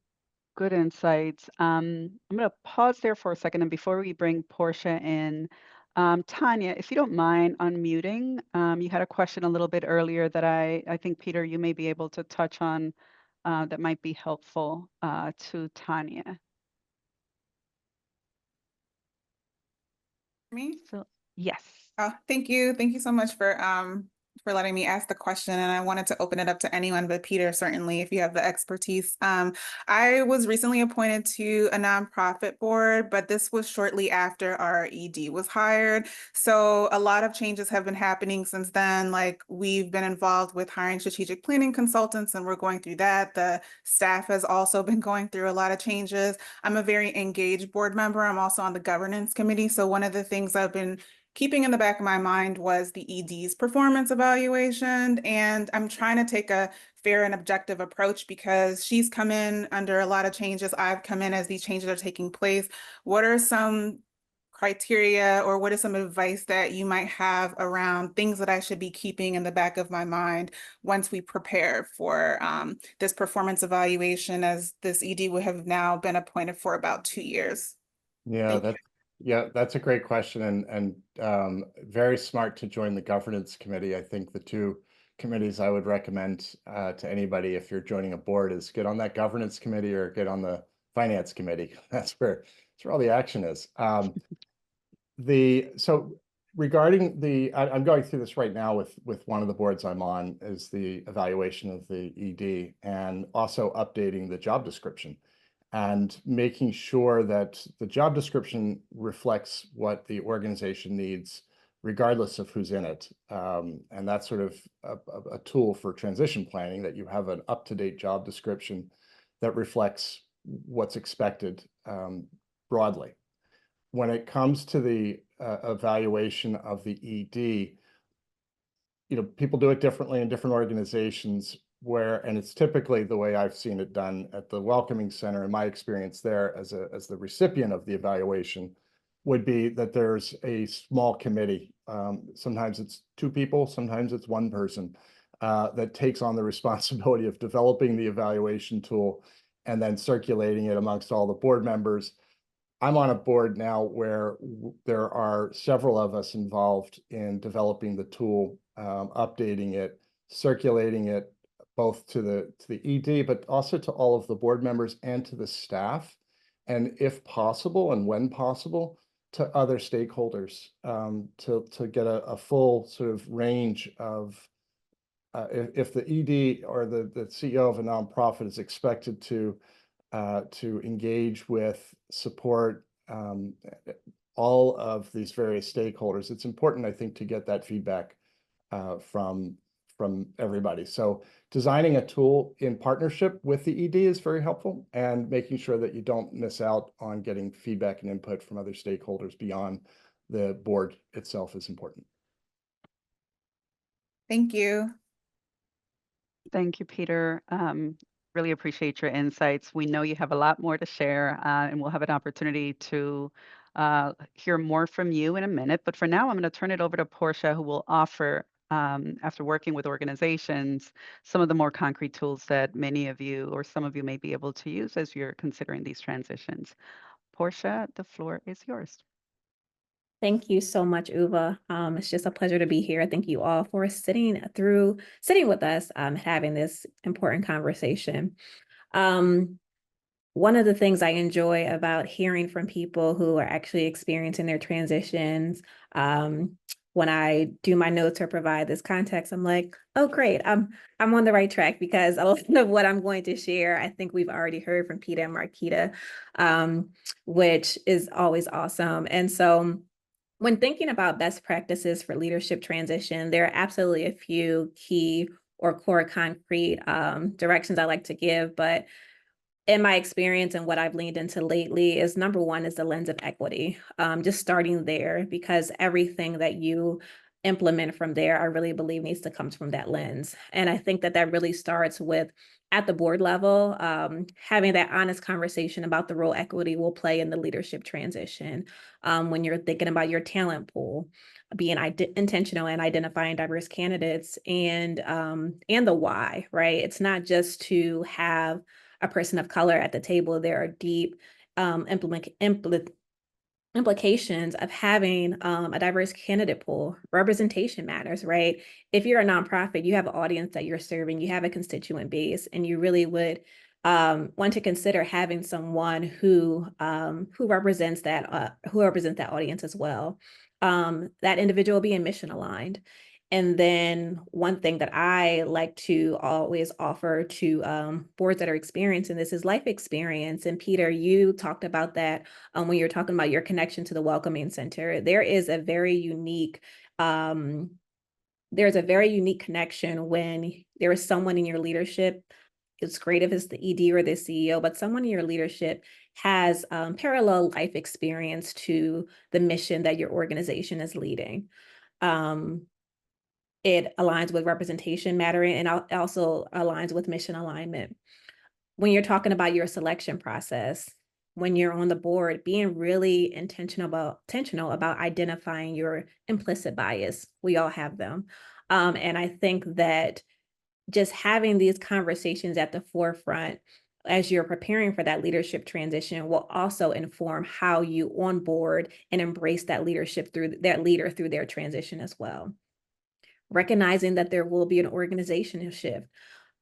good insights. I'm going to pause there for a second, and before we bring Portia in, Tanya, if you don't mind unmuting, you had a question a little bit earlier that I think, Peter, you may be able to touch on that might be helpful to Tanya. Me? So, yes. Oh, thank you. Thank you so much for for letting me ask the question, and I wanted to open it up to anyone, but Peter, certainly, if you have the expertise. I was recently appointed to a nonprofit board, but this was shortly after our ED was hired. So a lot of changes have been happening since then. Like, we've been involved with hiring strategic planning consultants, and we're going through that. The staff has also been going through a lot of changes. I'm a very engaged board member. I'm also on the governance committee. So one of the things I've been keeping in the back of my mind was the ED's performance evaluation. And I'm trying to take a fair and objective approach because she's come in under a lot of changes. I've come in as these changes are taking place. What are some criteria or what is some advice that you might have around things that I should be keeping in the back of my mind once we prepare for this performance evaluation, as this ED would have now been appointed for about 2 years? That's a great question, and very smart to join the governance committee. I think the two committees I would recommend to anybody if you're joining a board is get on that governance committee or get on the finance committee. That's where all the action is. So regarding I'm going through this right now with one of the boards I'm on, is the evaluation of the ED and also updating the job description and making sure that the job description reflects what the organization needs, regardless of who's in it. And that's sort of a tool for transition planning, that you have an up-to-date job description that reflects what's expected broadly. When it comes to the evaluation of the ED, people do it differently in different organizations, and it's typically the way I've seen it done at the Welcoming Center. In my experience there as the recipient of the evaluation would be that there's a small committee. Sometimes it's 2 people, sometimes it's 1 person that takes on the responsibility of developing the evaluation tool and then circulating it amongst all the board members. I'm on a board now where there are several of us involved in developing the tool, updating it, circulating it, both to the ED, but also to all of the board members and to the staff, and if possible, and when possible, to other stakeholders, to get a full sort of range of, if the ED or the CEO of a nonprofit is expected to engage with, support all of these various stakeholders, it's important, I think, to get that feedback from everybody. So designing a tool in partnership with the ED is very helpful, and making sure that you don't miss out on getting feedback and input from other stakeholders beyond the board itself is important. Thank you. Thank you, Peter. Really appreciate your insights. We know you have a lot more to share, and we'll have an opportunity to hear more from you in a minute. But for now, I'm going to turn it over to Portia, who will offer, after working with organizations, some of the more concrete tools that many of you or some of you may be able to use as you're considering these transitions. Portia, the floor is yours. Thank you so much, Uva. It's just a pleasure to be here. Thank you all for sitting with us, having this important conversation. One of the things I enjoy about hearing from people who are actually experiencing their transitions, when I do my notes or provide this context, I'm like, oh, great, I'm on the right track, because a lot of what I'm going to share, I think we've already heard from Peter and Markita, which is always awesome. And so when thinking about best practices for leadership transition, there are absolutely a few key or core concrete directions I like to give, but in my experience and what I've leaned into lately is, number one is the lens of equity. Just starting there, because everything that you implement from there, I really believe needs to come from that lens. And I think that really starts with, at the board level, having that honest conversation about the role equity will play in the leadership transition. When you're thinking about your talent pool, being intentional and identifying diverse candidates, and the why, right? It's not just to have a person of color at the table. There are deep implications of having a diverse candidate pool. Representation matters, right? If you're a nonprofit, you have an audience that you're serving, you have a constituent base, and you really would want to consider having someone who represents that audience as well. That individual being mission aligned. And then one thing that I like to always offer to boards that are experiencing this is life experience. And Peter, you talked about that when you're talking about your connection to the Welcoming Center. There's a very unique connection when there is someone in your leadership. It's great if it's the ED or the CEO, but someone in your leadership has parallel life experience to the mission that your organization is leading. It aligns with representation mattering, and also aligns with mission alignment. When you're talking about your selection process, when you're on the board, being really intentional about identifying your implicit bias. We all have them. And I think that just having these conversations at the forefront as you're preparing for that leadership transition will also inform how you onboard and embrace that leadership through that leader through their transition as well. Recognizing that there will be an organizational shift.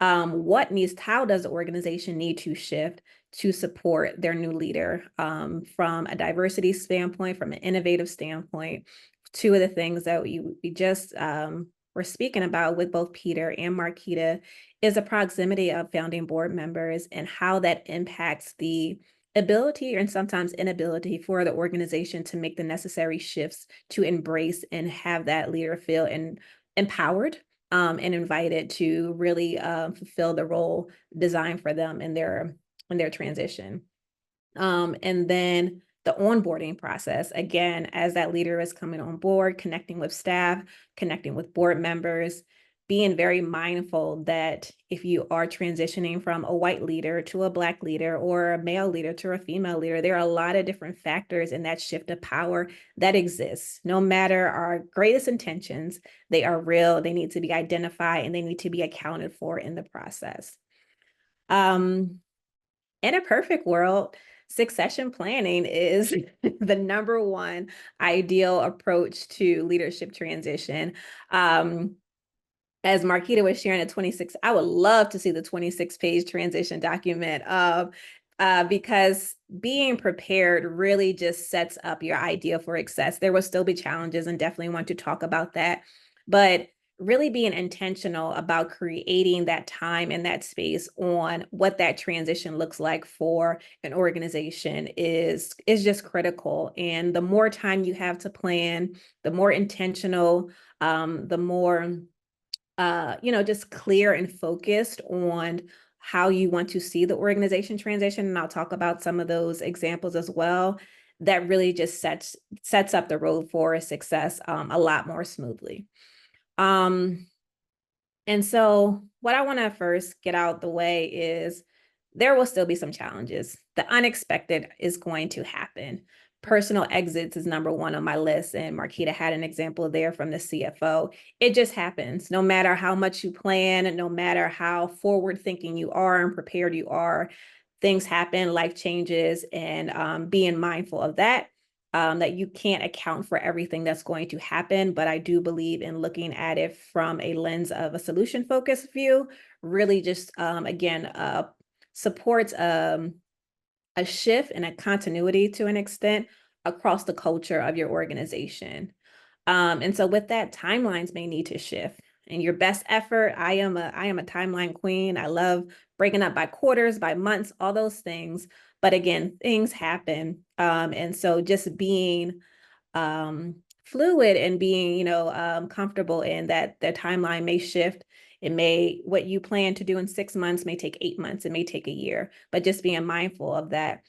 How does the organization need to shift to support their new leader from a diversity standpoint, from an innovative standpoint? Two of the things that we just were speaking about with both Peter and Markita is the proximity of founding board members and how that impacts the ability and sometimes inability for the organization to make the necessary shifts to embrace and have that leader feel empowered and invited to really fulfill the role designed for them in their transition. And then the onboarding process, again, as that leader is coming on board, connecting with staff, connecting with board members, being very mindful that if you are transitioning from a white leader to a Black leader or a male leader to a female leader, there are a lot of different factors in that shift of power that exists. No matter our greatest intentions, they are real, they need to be identified, and they need to be accounted for in the process. In a perfect world, succession planning is the number one ideal approach to leadership transition. As Markita was sharing at 26, I would love to see the 26-page transition document because being prepared really just sets up your idea for success. There will still be challenges and definitely want to talk about that, but really being intentional about creating that time and that space on what that transition looks like for an organization is just critical. And the more time you have to plan, the more intentional, the more just clear and focused on how you want to see the organization transition. And I'll talk about some of those examples as well. That really just sets up the road for success a lot more smoothly. And so what I want to first get out the way is there will still be some challenges. The unexpected is going to happen. Personal exits is number one on my list, and Markita had an example there from the CFO. It just happens. No matter how much you plan, and no matter how forward thinking you are and prepared you are, things happen, life changes, and being mindful of that. That you can't account for everything that's going to happen, but I do believe in looking at it from a lens of a solution-focused view, really just, supports a shift and a continuity to an extent across the culture of your organization. And so with that, timelines may need to shift. In your best effort, I am a timeline queen. I love breaking up by quarters, by months, all those things. But again, things happen. And so just being fluid and being, comfortable in that the timeline may shift. What you plan to do in 6 months may take 8 months, it may take a year, but just being mindful of that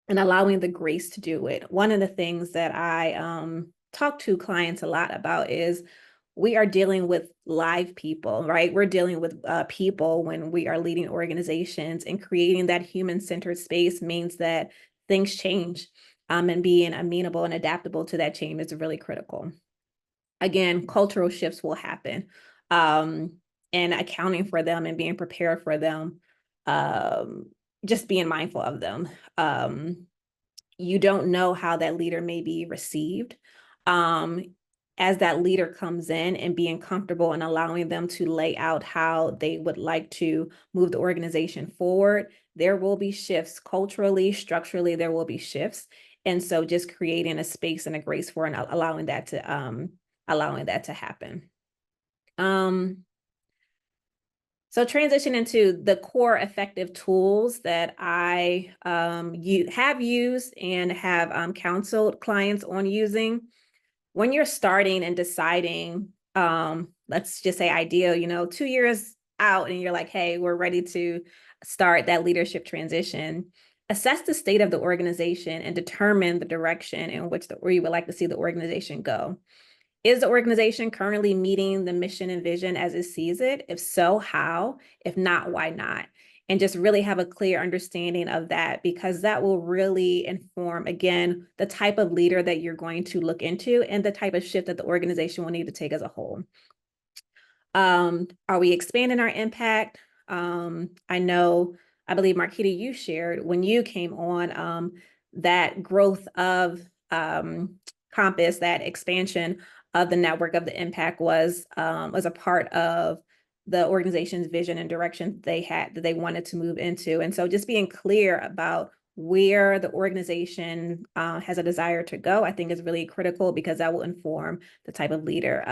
and allowing the grace to do it. One of the things that I talk to clients a lot about is we are dealing with live people, right? We're dealing with people when we are leading organizations, and creating that human-centered space means that things change, and being amenable and adaptable to that change is really critical. Again, cultural shifts will happen, and accounting for them and being prepared for them, just being mindful of them. You don't know how that leader may be received. As that leader comes in, and being comfortable and allowing them to lay out how they would like to move the organization forward, there will be shifts culturally, structurally, there will be shifts. And so just creating a space and a grace for and allowing that to happen. So transition into the core effective tools that I have used and have counseled clients on using. When you're starting and deciding, let's just say ideal, 2 years out and you're like, hey, we're ready to start that leadership transition, assess the state of the organization and determine the direction in which where you would like to see the organization go. Is the organization currently meeting the mission and vision as it sees it? If so, how? If not, why not? And just really have a clear understanding of that, because that will really inform, again, the type of leader that you're going to look into and the type of shift that the organization will need to take as a whole. Are we expanding our impact? I believe, Markita, you shared when you came on that growth of Compass, that expansion of the network of the impact was a part of the organization's vision and direction they had that they wanted to move into. And so just being clear about where the organization has a desire to go, I think is really critical, because that will inform the type of leader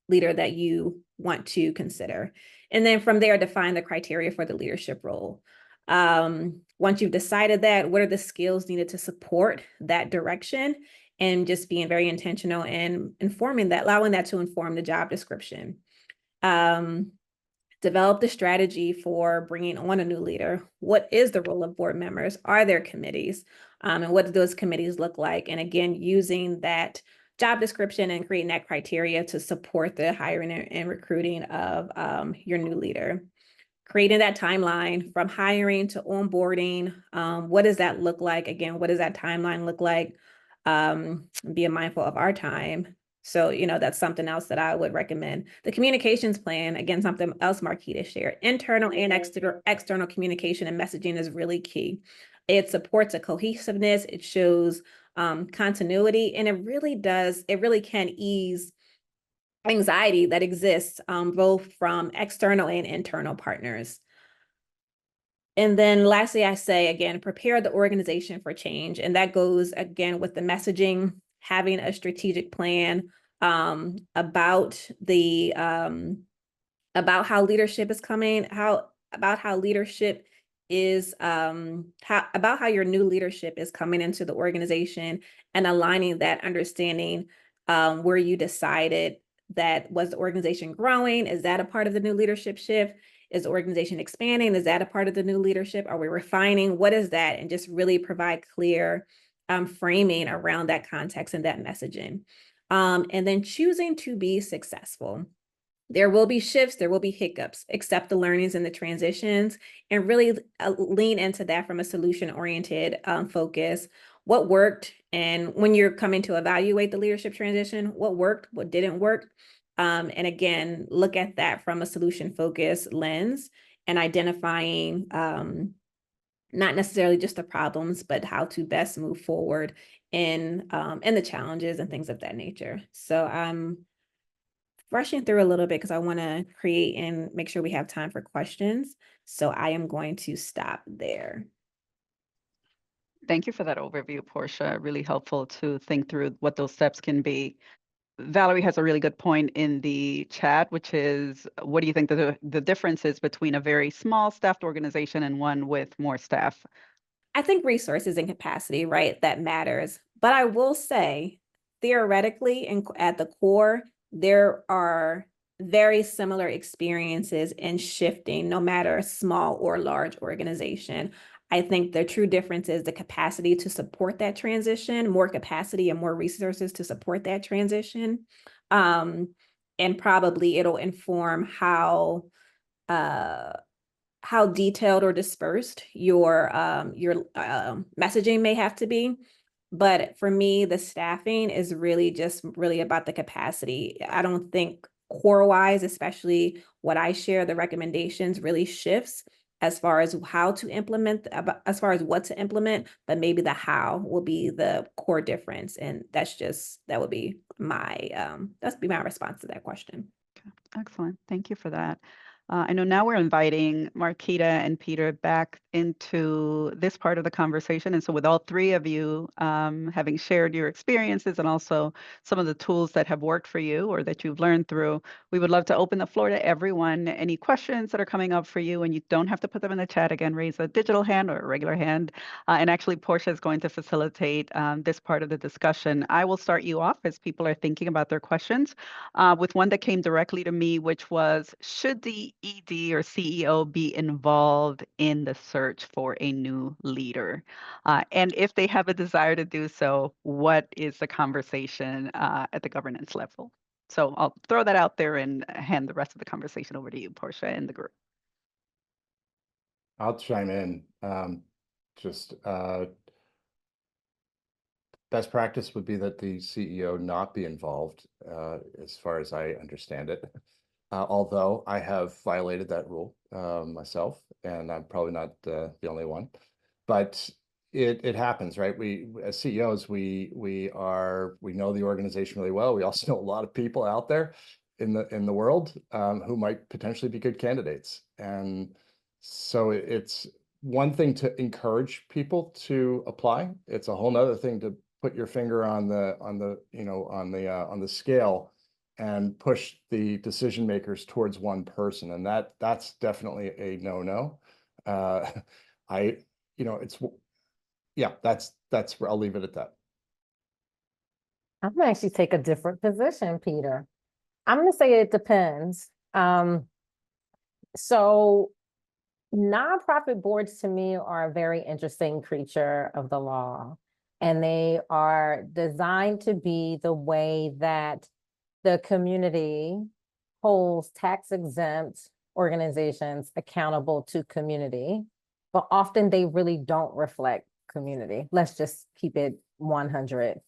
that you want to consider. And then from there, define the criteria for the leadership role. Once you've decided that, what are the skills needed to support that direction? And just being very intentional and informing that, allowing that to inform the job description. Develop the strategy for bringing on a new leader. What is the role of board members? Are there committees? And what do those committees look like? And again, using that job description and creating that criteria to support the hiring and recruiting of your new leader. Creating that timeline from hiring to onboarding. What does that look like? Again, what does that timeline look like? Being mindful of our time. So, that's something else that I would recommend. The communications plan, again, something else Markita shared. Internal and external communication and messaging is really key. It supports a cohesiveness. It shows continuity, and it really can ease anxiety that exists both from external and internal partners. And then lastly, I say, again, prepare the organization for change. And that goes, again, with the messaging, having a strategic plan about how leadership is coming, about how leadership is about how your new leadership is coming into the organization, and aligning that understanding where you decided that was the organization growing? Is that a part of the new leadership shift? Is the organization expanding? Is that a part of the new leadership? Are we refining? What is that? And just really provide clear framing around that context and that messaging. And then choosing to be successful. There will be shifts, there will be hiccups, accept the learnings and the transitions, and really lean into that from a solution-oriented focus. What worked, and when you're coming to evaluate the leadership transition, what worked, what didn't work. And again, look at that from a solution-focused lens and identifying not necessarily just the problems, but how to best move forward in the challenges and things of that nature. So I'm rushing through a little bit because I want to create and make sure we have time for questions. So I am going to stop there. Thank you for that overview, Portia. Really helpful to think through what those steps can be. Valerie has a really good point in the chat, which is, what do you think the difference is between a very small staffed organization and one with more staff? I think resources and capacity, right? That matters. But I will say, theoretically, and at the core, there are very similar experiences in shifting, no matter a small or large organization. I think the true difference is the capacity to support that transition, more capacity and more resources to support that transition. And probably it'll inform how detailed or dispersed your messaging may have to be. But for me, the staffing is really about the capacity. I don't think core-wise, especially what I share, the recommendations really shifts as far as how to implement, as far as what to implement, but maybe the how will be the core difference. And that would be my response to that question. Excellent. Thank you for that. I know now we're inviting Markita and Peter back into this part of the conversation. And so with all three of you having shared your experiences and also some of the tools that have worked for you or that you've learned through, we would love to open the floor to everyone. Any questions that are coming up for you, and you don't have to put them in the chat. Again, raise a digital hand or a regular hand. And actually, Portia is going to facilitate this part of the discussion. I will start you off as people are thinking about their questions with one that came directly to me, which was, should the ED or CEO be involved in the search for a new leader? And if they have a desire to do so, what is the conversation at the governance level? So I'll throw that out there and hand the rest of the conversation over to you, Portia, and the group. I'll chime in. Best practice would be that the CEO not be involved, as far as I understand it. Although I have violated that rule myself, and I'm probably not the only one. But it happens, right? We as CEOs, we know the organization really well. We also know a lot of people out there in the world who might potentially be good candidates, and so it's one thing to encourage people to apply. It's a whole nother thing to put your finger on the scale and push the decision makers towards one person, and that's definitely a no-no. That's where I'll leave it at that. I'm gonna actually take a different position, Peter. I'm gonna say it depends. So nonprofit boards to me are a very interesting creature of the law, and they are designed to be the way that the community holds tax-exempt organizations accountable to community, but often they really don't reflect community. Let's just keep it 100.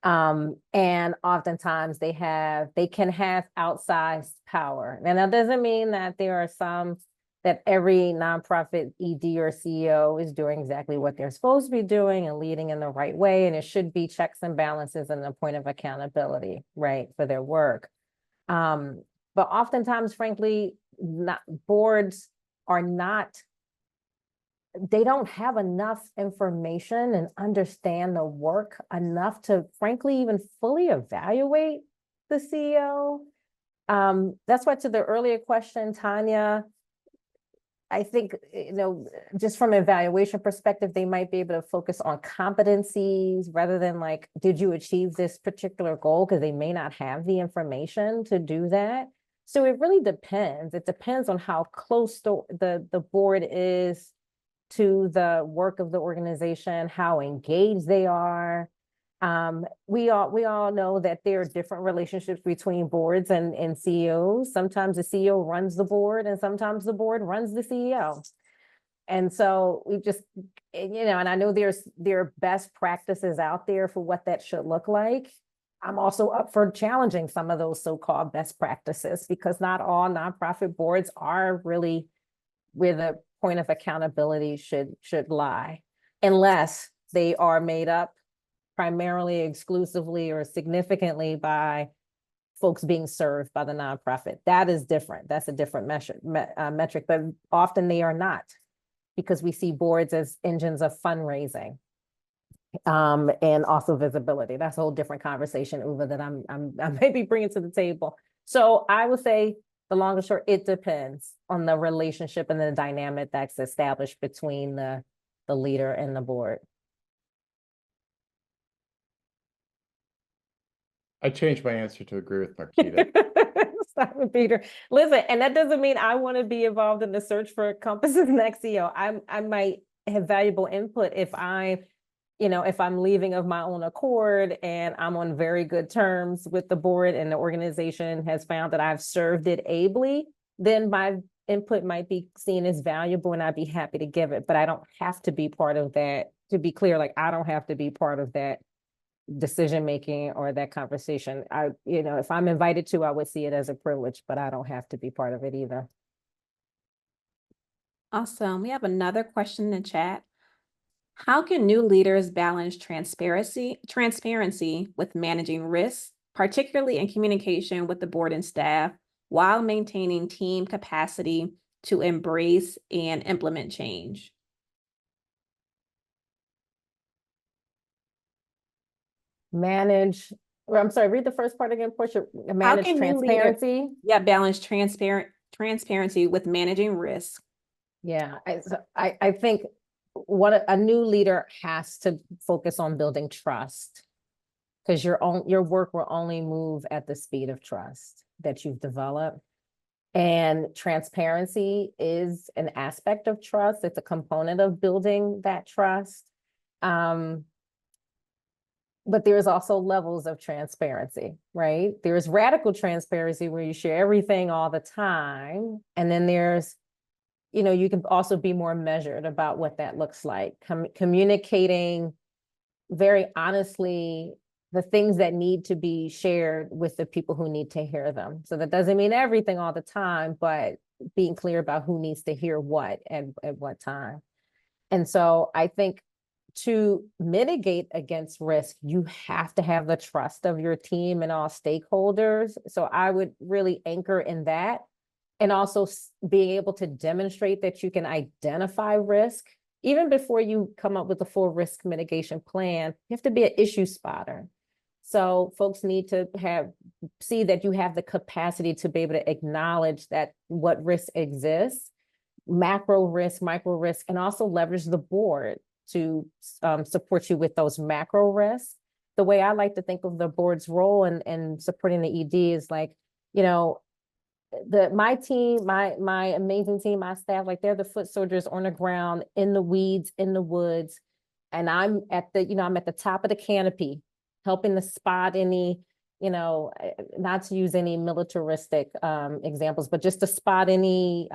And oftentimes they can have outsized power. And that doesn't mean that there are some that every nonprofit ED or CEO is doing exactly what they're supposed to be doing and leading in the right way. And it should be checks and balances and a point of accountability, right, for their work. But oftentimes, frankly, boards are not, they don't have enough information and understand the work enough to, frankly, even fully evaluate the CEO. That's why, to the earlier question, Tanya, I think, just from an evaluation perspective, they might be able to focus on competencies rather than like, did you achieve this particular goal? Because they may not have the information to do that. So it really depends. It depends on how close the board is to the work of the organization, how engaged they are. We all know that there are different relationships between boards and CEOs. Sometimes the CEO runs the board and sometimes the board runs the CEO. And so we just, and I know there are best practices out there for what that should look like. I'm also up for challenging some of those so-called best practices, because not all nonprofit boards are really where the point of accountability should lie, unless they are made up primarily, exclusively, or significantly by folks being served by the nonprofit. That is different. That's a different metric, but often they are not, because we see boards as engines of fundraising and also visibility. That's a whole different conversation, Uva, that I may be bringing to the table. So I would say the long and short, it depends on the relationship and the dynamic that's established between the leader and the board. I changed my answer to agree with Markita. Stop it, Peter. Listen, and that doesn't mean I want to be involved in the search for Compass's next CEO. I might have valuable input if I'm leaving of my own accord and I'm on very good terms with the board and the organization has found that I've served it ably, then my input might be seen as valuable and I'd be happy to give it. But I don't have to be part of that. To be clear, like, I don't have to be part of that decision-making or that conversation. If I'm invited to, I would see it as a privilege, but I don't have to be part of it either. Awesome. We have another question in the chat. How can new leaders balance transparency with managing risks, particularly in communication with the board and staff, while maintaining team capacity to embrace and implement change? Manage, or I'm sorry, read the first part again, Portia. Manage can you lead transparency. Yeah, balance transparency with managing risk. Yeah, I think what a new leader has to focus on building trust, because your work will only move at the speed of trust that you've developed. And transparency is an aspect of trust. It's a component of building that trust. But there's also levels of transparency, right? There's radical transparency where you share everything all the time. And then there's, you can also be more measured about what that looks like. Communicating very honestly the things that need to be shared with the people who need to hear them. So that doesn't mean everything all the time, but being clear about who needs to hear what at what time. And so I think to mitigate against risk, you have to have the trust of your team and all stakeholders. So I would really anchor in that. And also being able to demonstrate that you can identify risk. Even before you come up with a full risk mitigation plan, you have to be an issue spotter. So folks need to see that you have the capacity to be able to acknowledge that what risk exists, macro risk, micro risk, and also leverage the board to support you with those macro risks. The way I like to think of the board's role in supporting the ED is like, my team, my amazing team, my staff, like they're the foot soldiers on the ground, in the weeds, in the woods. And I'm at the top of the canopy, helping to spot any, not to use any militaristic examples, but just to spot any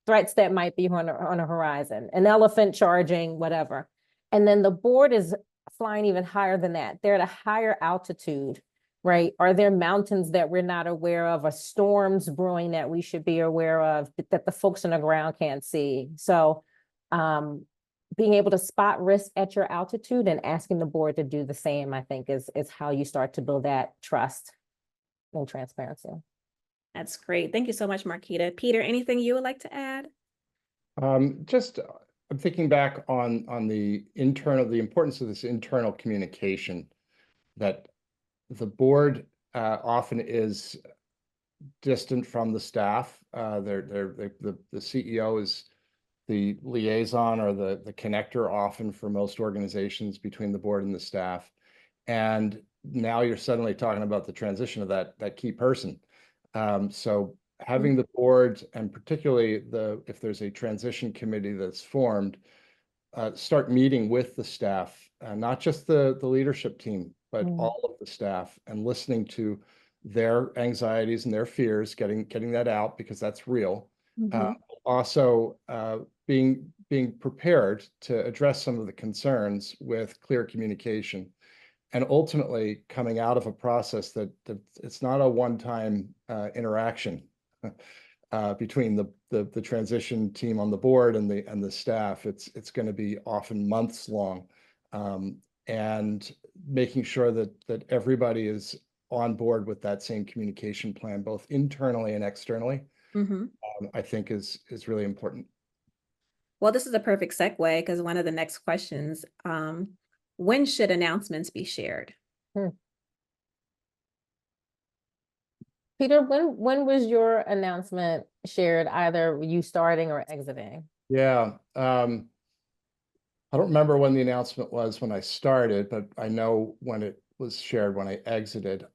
threats that might be on a horizon, an elephant charging, whatever. And then the board is flying even higher than that. They're at a higher altitude, right? Are there mountains that we're not aware of, or storms brewing that we should be aware of that the folks on the ground can't see? So being able to spot risk at your altitude and asking the board to do the same, I think is how you start to build that trust and transparency. That's great. Thank you so much, Markita. Peter, anything you would like to add? I'm thinking back on the importance of this internal communication, that the board often is distant from the staff. The CEO is the liaison or the connector often for most organizations between the board and the staff. And now you're suddenly talking about the transition of that key person. So having the board, and particularly if there's a transition committee that's formed, start meeting with the staff, not just the leadership team, but all of the staff, and listening to their anxieties and their fears, getting that out because that's real. Also, being prepared to address some of the concerns with clear communication, and ultimately coming out of a process that it's not a one-time interaction between the transition team on the board and the staff. It's going to be often months long, and making sure that everybody is on board with that same communication plan, both internally and externally, I think is really important. Well, this is a perfect segue, because one of the next questions, when should announcements be shared? Peter, when was your announcement shared, either you starting or exiting? Yeah, I don't remember when the announcement was when I started, but I know when it was shared when I exited.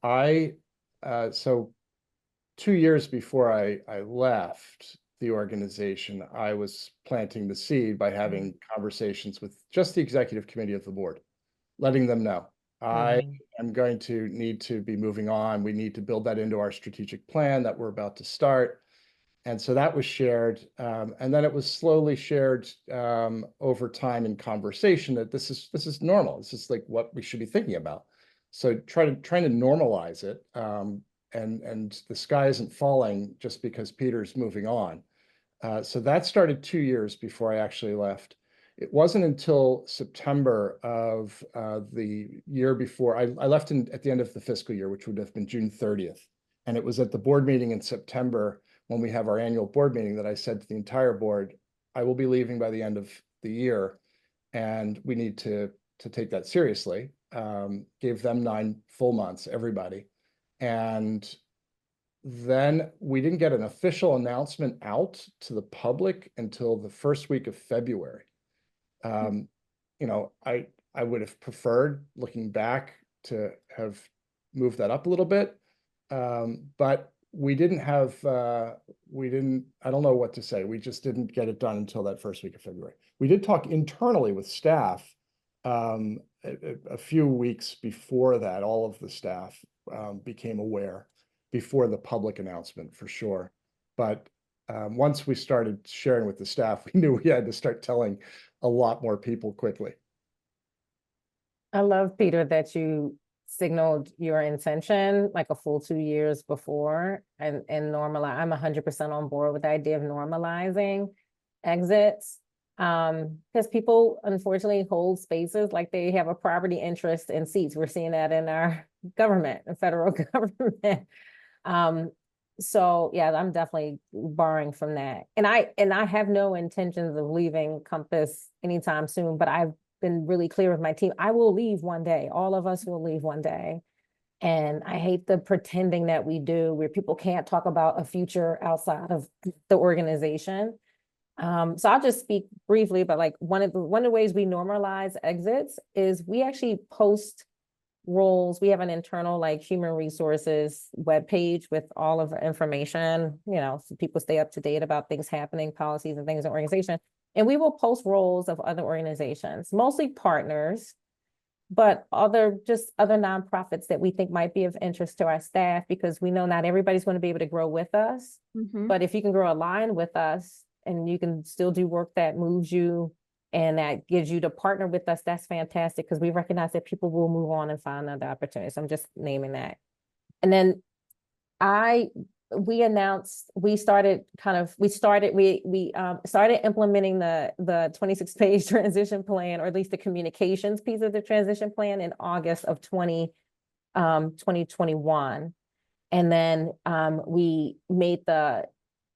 So 2 years before I left the organization, I was planting the seed by having conversations with just the executive committee of the board, letting them know I am going to need to be moving on. We need to build that into our strategic plan that we're about to start. And so that was shared. And then it was slowly shared over time in conversation that this is normal. This is like what we should be thinking about. So trying to normalize it. And the sky isn't falling just because Peter's moving on. So that started 2 years before I actually left. It wasn't until September of the year before I left at the end of the fiscal year, which would have been June 30th. And it was at the board meeting in September, when we have our annual board meeting, that I said to the entire board, I will be leaving by the end of the year, and we need to take that seriously. Gave them 9 full months, everybody. And then we didn't get an official announcement out to the public until the first week of February. You know, I would have preferred, looking back, to have moved that up a little bit. But we didn't have, I don't know what to say. We just didn't get it done until that first week of February. We did talk internally with staff a few weeks before that. All of the staff became aware before the public announcement, for sure. But once we started sharing with the staff, we knew we had to start telling a lot more people quickly. I love, Peter, that you signaled your intention like a full 2 years before, and normalize. I'm 100% on board with the idea of normalizing exits, because people unfortunately hold spaces like they have a property interest in seats. We're seeing that in our government, the federal government. So yeah, I'm definitely borrowing from that. And I have no intentions of leaving Compass anytime soon, but I've been really clear with my team. I will leave one day. All of us will leave one day. And I hate the pretending that we do, where people can't talk about a future outside of the organization. So I'll just speak briefly, but like one of the ways we normalize exits is we actually post roles. We have an internal like human resources webpage with all of the information, you know, so people stay up to date about things happening, policies and things in the organization. And we will post roles of other organizations, mostly partners, but other nonprofits that we think might be of interest to our staff, because we know not everybody's going to be able to grow with us. But if you can grow aligned with us and you can still do work that moves you and that gives you to partner with us, that's fantastic, because we recognize that people will move on and find other opportunities. I'm just naming that. And then we started implementing the 26-page transition plan, or at least the communications piece of the transition plan, in August of 2021. And then we made the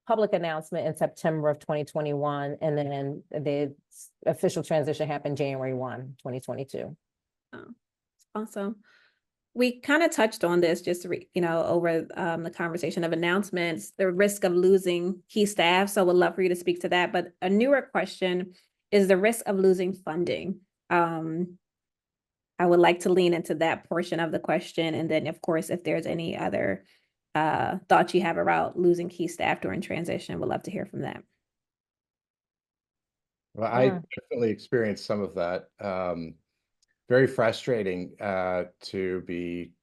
public announcement in September of 2021, and then the official transition happened January 1, 2022. Oh, awesome. We kind of touched on this just, over the conversation of announcements, the risk of losing key staff. So would love for you to speak to that. But a newer question is the risk of losing funding. I would like to lean into that portion of the question. And then, of course, if there's any other thoughts you have about losing key staff during transition, would love to hear from that. Well, I definitely experienced some of that. Very frustrating to be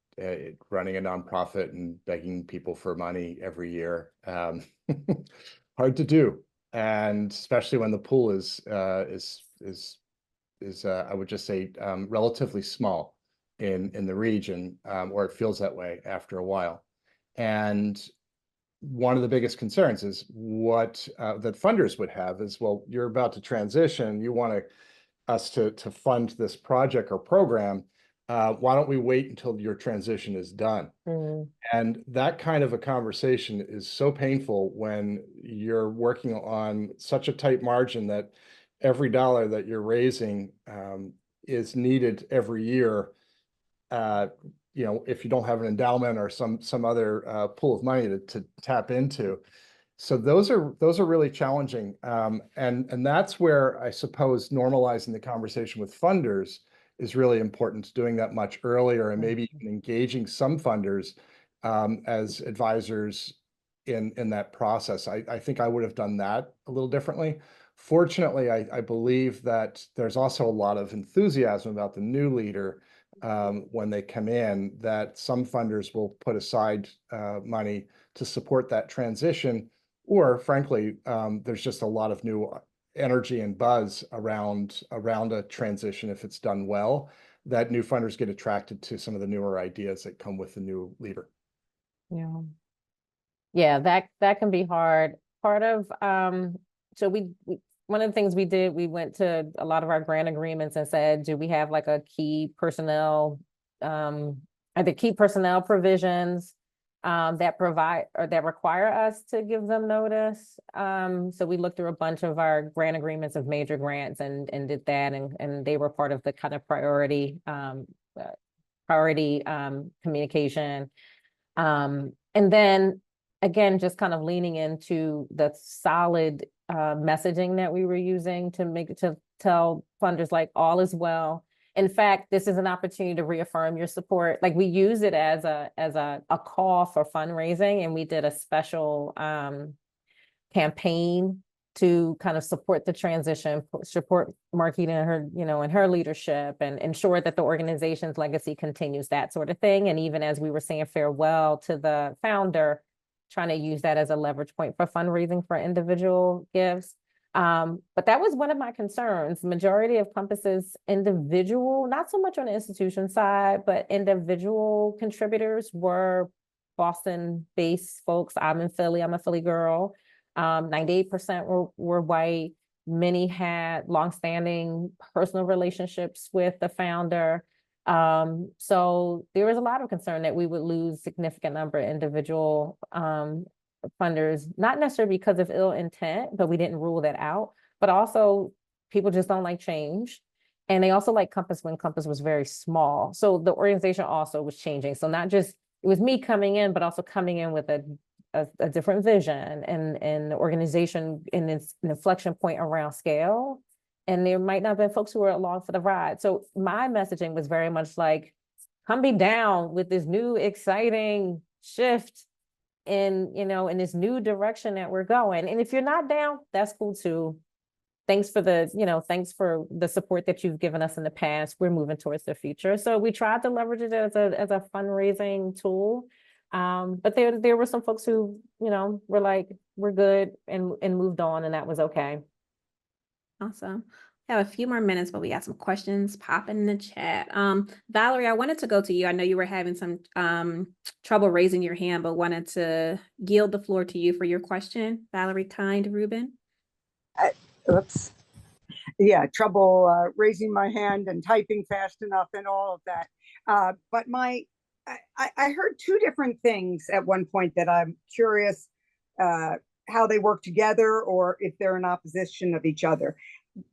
running a nonprofit and begging people for money every year. Hard to do, and especially when the pool is I would just say relatively small in the region, or it feels that way after a while. And one of the biggest concerns is what that funders would have is, well, you're about to transition, you want us to fund this project or program, why don't we wait until your transition is done? And that kind of a conversation is so painful when you're working on such a tight margin that every dollar that you're raising is needed every year. If you don't have an endowment or some other pool of money to tap into. So those are really challenging. And that's where I suppose normalizing the conversation with funders is really important, doing that much earlier, and maybe even engaging some funders as advisors in that process. I think I would have done that a little differently. Fortunately, I believe that there's also a lot of enthusiasm about the new leader when they come in, that some funders will put aside money to support that transition. Or frankly, there's just a lot of new energy and buzz around a transition if it's done well, that new funders get attracted to some of the newer ideas that come with the new leader. Yeah, that can be hard. Part of so we one of the things we did, we went to a lot of our grant agreements and said, do we have like a key personnel, either key personnel provisions that provide or that require us to give them notice. So we looked through a bunch of our grant agreements of major grants and did that, and they were part of the kind of priority communication. And then again, just kind of leaning into the solid messaging that we were using to tell funders like all is well. In fact, this is an opportunity to reaffirm your support. Like we use it as a call for fundraising, and we did a special campaign to kind of support the transition, support Markita and her, and her leadership, and ensure that the organization's legacy continues, that sort of thing. And even as we were saying farewell to the founder, trying to use that as a leverage point for fundraising for individual gifts. But that was one of my concerns. Majority of Compass's individual, not so much on the institution side, but individual contributors were Boston-based folks. I'm in Philly, I'm a Philly girl. 98% were white. Many had longstanding personal relationships with the founder. So there was a lot of concern that we would lose significant number of individual funders, not necessarily because of ill intent, but we didn't rule that out. But also people just don't like change. And they also like Compass when Compass was very small. So the organization also was changing. So not just, it was me coming in, but also coming in with a different vision and the organization in its inflection point around scale. And there might not have been folks who were along for the ride. So my messaging was very much like, come be down with this new exciting shift in, in this new direction that we're going. And if you're not down, that's cool too. Thanks for the support that you've given us in the past. We're moving towards the future. So we tried to leverage it as a fundraising tool. But there were some folks who, were like, we're good and moved on, and that was okay. Awesome. We have a few more minutes, but we got some questions popping in the chat. Valerie, I wanted to go to you. I know you were having some trouble raising your hand, but wanted to yield the floor to you for your question. Valerie Rubin. Oops. Yeah, trouble raising my hand and typing fast enough and all of that. But I heard two different things at one point that I'm curious how they work together or if they're in opposition of each other.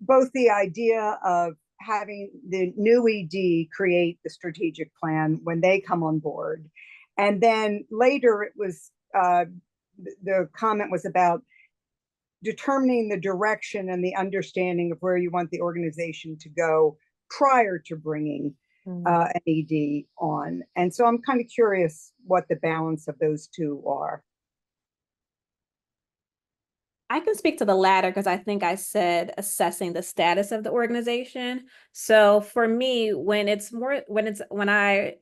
Both the idea of having the new ED create the strategic plan when they come on board. And then later it was, the comment was about determining the direction and the understanding of where you want the organization to go prior to bringing an ED on. And so I'm kind of curious what the balance of those two are. I can speak to the latter because I think I said assessing the status of the organization. So for me, when I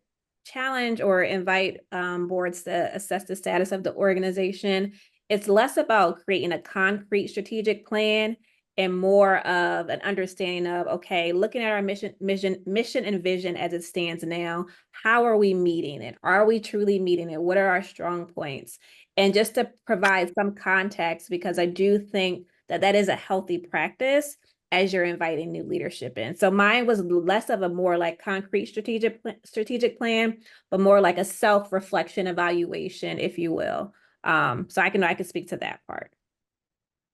challenge or invite boards to assess the status of the organization, it's less about creating a concrete strategic plan and more of an understanding of, okay, looking at our mission and vision as it stands now, how are we meeting it? Are we truly meeting it? What are our strong points? And just to provide some context, because I do think that is a healthy practice as you're inviting new leadership in. So mine was less of a more like concrete strategic plan, but more like a self-reflection evaluation, if you will. So I can speak to that part.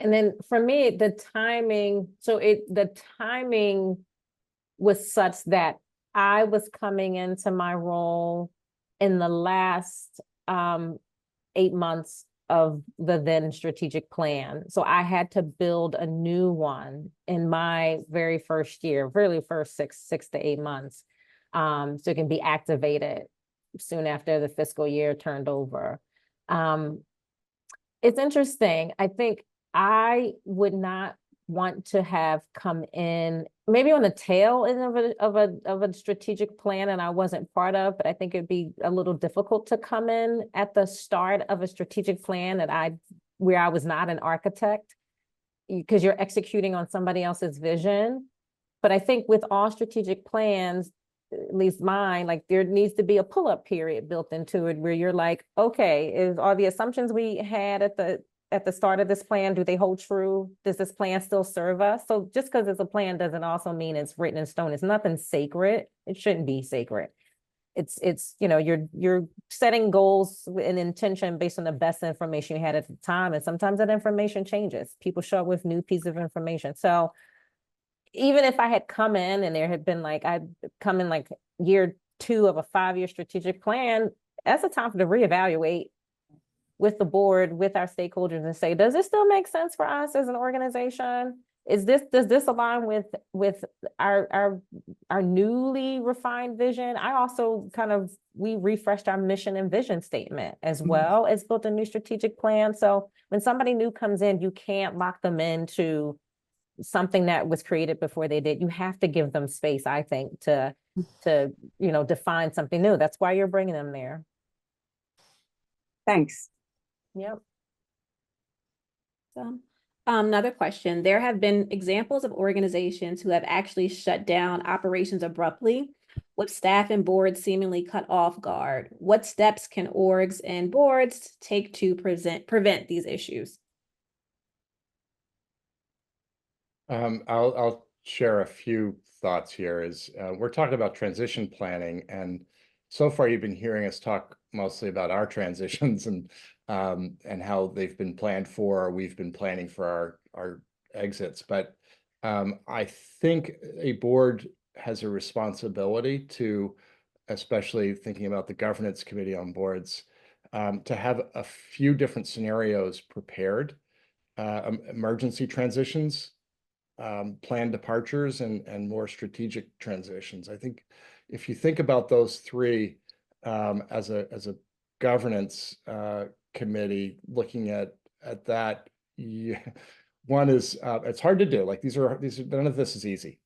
And then for me, the timing was such that I was coming into my role in the last 8 months of the then strategic plan. So I had to build a new one in my very first year, really first six to 8 months. So it can be activated soon after the fiscal year turned over. It's interesting. I think I would not want to have come in maybe on the tail end of a strategic plan and I wasn't part of, but I think it'd be a little difficult to come in at the start of a strategic plan where I was not an architect, because you're executing on somebody else's vision. But I think with all strategic plans, at least mine, like there needs to be a pull-up period built into it where you're like, okay, are the assumptions we had at the start of this plan, do they hold true? Does this plan still serve us? So just because it's a plan doesn't also mean it's written in stone. It's nothing sacred. It shouldn't be sacred. it's, you know, you're setting goals and intention based on the best information you had at the time. And sometimes that information changes. People show up with new pieces of information. So even if I had come in and there had been like, I'd come in like year 2 of a 5-year strategic plan, that's a time to reevaluate with the board, with our stakeholders, and say, does this still make sense for us as an organization? Does this align with our newly refined vision? I also we refreshed our mission and vision statement as well as built a new strategic plan. So when somebody new comes in, you can't lock them into something that was created before they did. You have to give them space, I think, to you know, define something new. That's why you're bringing them there. Thanks. Yep. So, another question. There have been examples of organizations who have actually shut down operations abruptly, with staff and boards seemingly cut off guard. What steps can orgs and boards take to prevent these issues? I'll share a few thoughts here. We're talking about transition planning, and so far you've been hearing us talk mostly about our transitions and how they've been planned for, or we've been planning for our exits. But I think a board has a responsibility to, especially thinking about the governance committee on boards, to have a few different scenarios prepared, emergency transitions, planned departures, and more strategic transitions. I think if you think about those three as a governance committee, looking at that, one is it's hard to do. Like these are none of this is easy.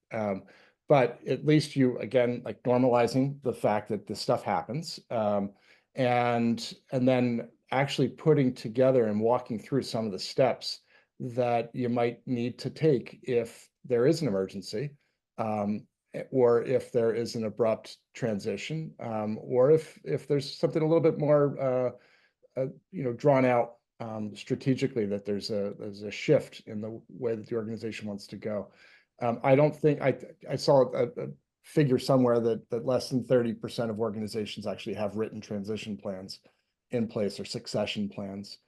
But at least you, again, like normalizing the fact that this stuff happens, and then actually putting together and walking through some of the steps that you might need to take if there is an emergency, or if there is an abrupt transition, or if there's something a little bit more you know, drawn out strategically, that there's a shift in the way that the organization wants to go. I don't think I saw a figure somewhere that less than 30% of organizations actually have written transition plans in place, or succession plans.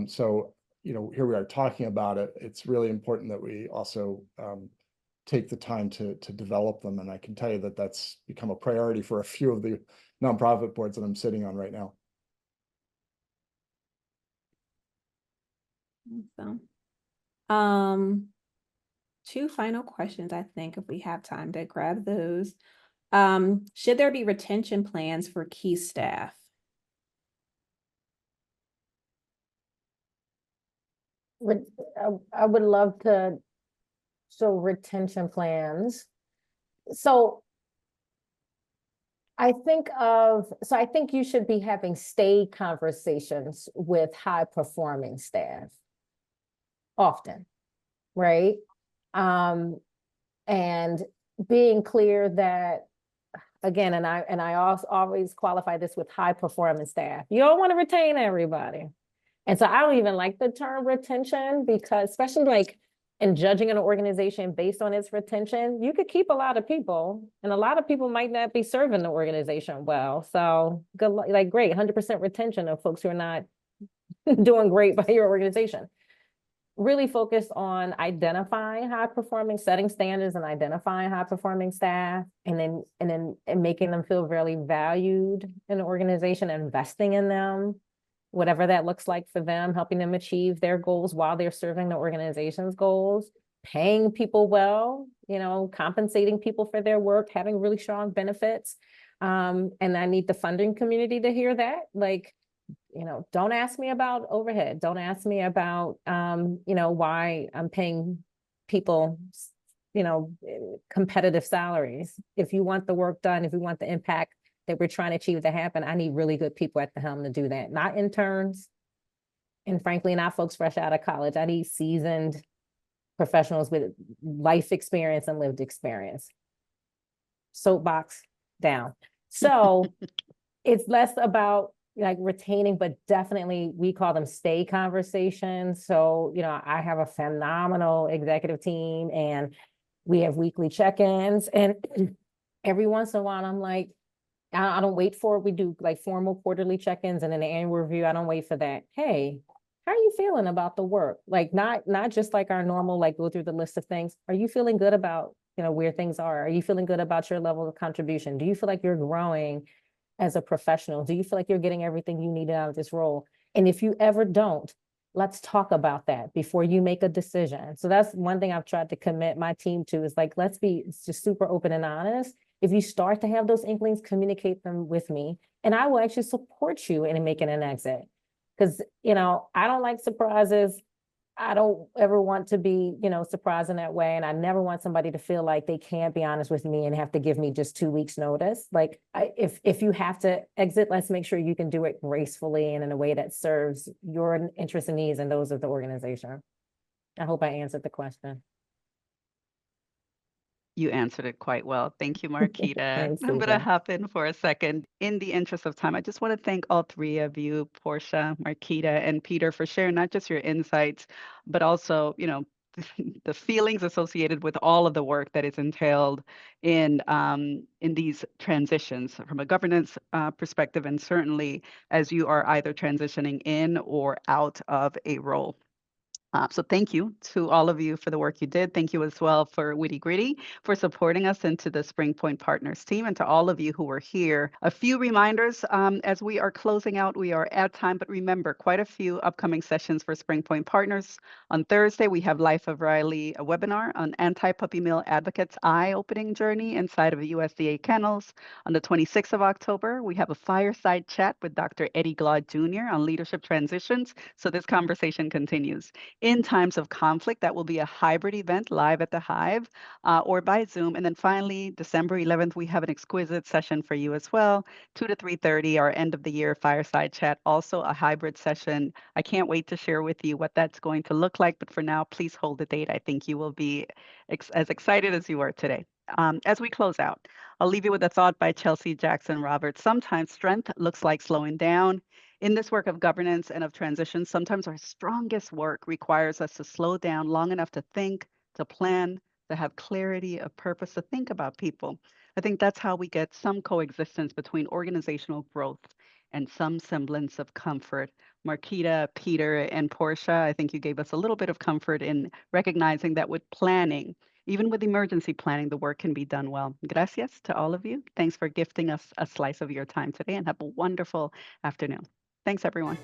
So, you know, here we are talking about it. It's really important that we also take the time to develop them. And I can tell you that that's become a priority for a few of the nonprofit boards that I'm sitting on right now. So, two final questions, I think, if we have time to grab those. Should there be retention plans for key staff? I would love to show retention plans. So I think you should be having stay conversations with high performing staff often, right? And being clear that, again, and I also always qualify this with high performance staff. You don't want to retain everybody. And so I don't even like the term retention, because especially like in judging an organization based on its retention, you could keep a lot of people, and a lot of people might not be serving the organization well. So good, like great, 100% retention of folks who are not doing great by your organization. Really focus on identifying high performing, setting standards and identifying high performing staff, and making them feel really valued in the organization, investing in them, whatever that looks like for them, helping them achieve their goals while they're serving the organization's goals, paying people well, you know, compensating people for their work, having really strong benefits. And I need the funding community to hear that. Like, you know, don't ask me about overhead. Don't ask me about, you know, why I'm paying people, you know, competitive salaries. If you want the work done, if you want the impact that we're trying to achieve to happen, I need really good people at the helm to do that, not interns. And frankly, not folks fresh out of college. I need seasoned professionals with life experience and lived experience. Soapbox down. So it's less about like retaining, but definitely we call them stay conversations. So, you know, I have a phenomenal executive team, and we have weekly check-ins, and every once in a while I'm like, I don't wait for it. We do like formal quarterly check-ins and then the annual review. I don't wait for that. Hey, how are you feeling about the work? Like not just like our normal, like go through the list of things. Are you feeling good about, where things are? Are you feeling good about your level of contribution? Do you feel like you're growing as a professional? Do you feel like you're getting everything you need out of this role? And if you ever don't, let's talk about that before you make a decision. So that's one thing I've tried to commit my team to is like, let's be just super open and honest. If you start to have those inklings, communicate them with me, and I will actually support you in making an exit. Because, I don't like surprises. I don't ever want to be, surprised in that way. And I never want somebody to feel like they can't be honest with me and have to give me just 2 weeks notice. Like if you have to exit, let's make sure you can do it gracefully and in a way that serves your interests and needs and those of the organization. I hope I answered the question. You answered it quite well. Thank you, Markita. Thanks, I'm going to Susan. hop in for a second. In the interest of time, I just want to thank all three of you, Portia, Markita, and Peter, for sharing not just your insights, but also, the feelings associated with all of the work that is entailed in these transitions from a governance perspective, and certainly as you are either transitioning in or out of a role. So thank you to all of you for the work you did. Thank you as well for Witty Gritty for supporting us into the Spring Point Partners team, and to all of you who were here. A few reminders as we are closing out, we are at time, but remember quite a few upcoming sessions for Spring Point Partners. On Thursday, we have Life of Riley, a webinar on anti-puppy mill advocates' eye-opening journey inside of USDA kennels. On the 26th of October, we have a fireside chat with Dr. Eddie Glaude Jr. on leadership transitions. So this conversation continues. In times of conflict, that will be a hybrid event live at the Hive or by Zoom. And then finally, December 11th, we have an exquisite session for you as well, 2 to 3:30, our end of the year fireside chat, also a hybrid session. I can't wait to share with you what that's going to look like. But for now, please hold the date. I think you will be as excited as you are today. As we close out, I'll leave you with a thought by Chelsea Jackson Roberts. Sometimes strength looks like slowing down. In this work of governance and of transition, sometimes our strongest work requires us to slow down long enough to think, to plan, to have clarity of purpose, to think about people. I think that's how we get some coexistence between organizational growth and some semblance of comfort. Markita, Peter, and Portia, I think you gave us a little bit of comfort in recognizing that with planning, even with emergency planning, the work can be done well. Gracias to all of you. Thanks for gifting us a slice of your time today, and have a wonderful afternoon. Thanks, everyone.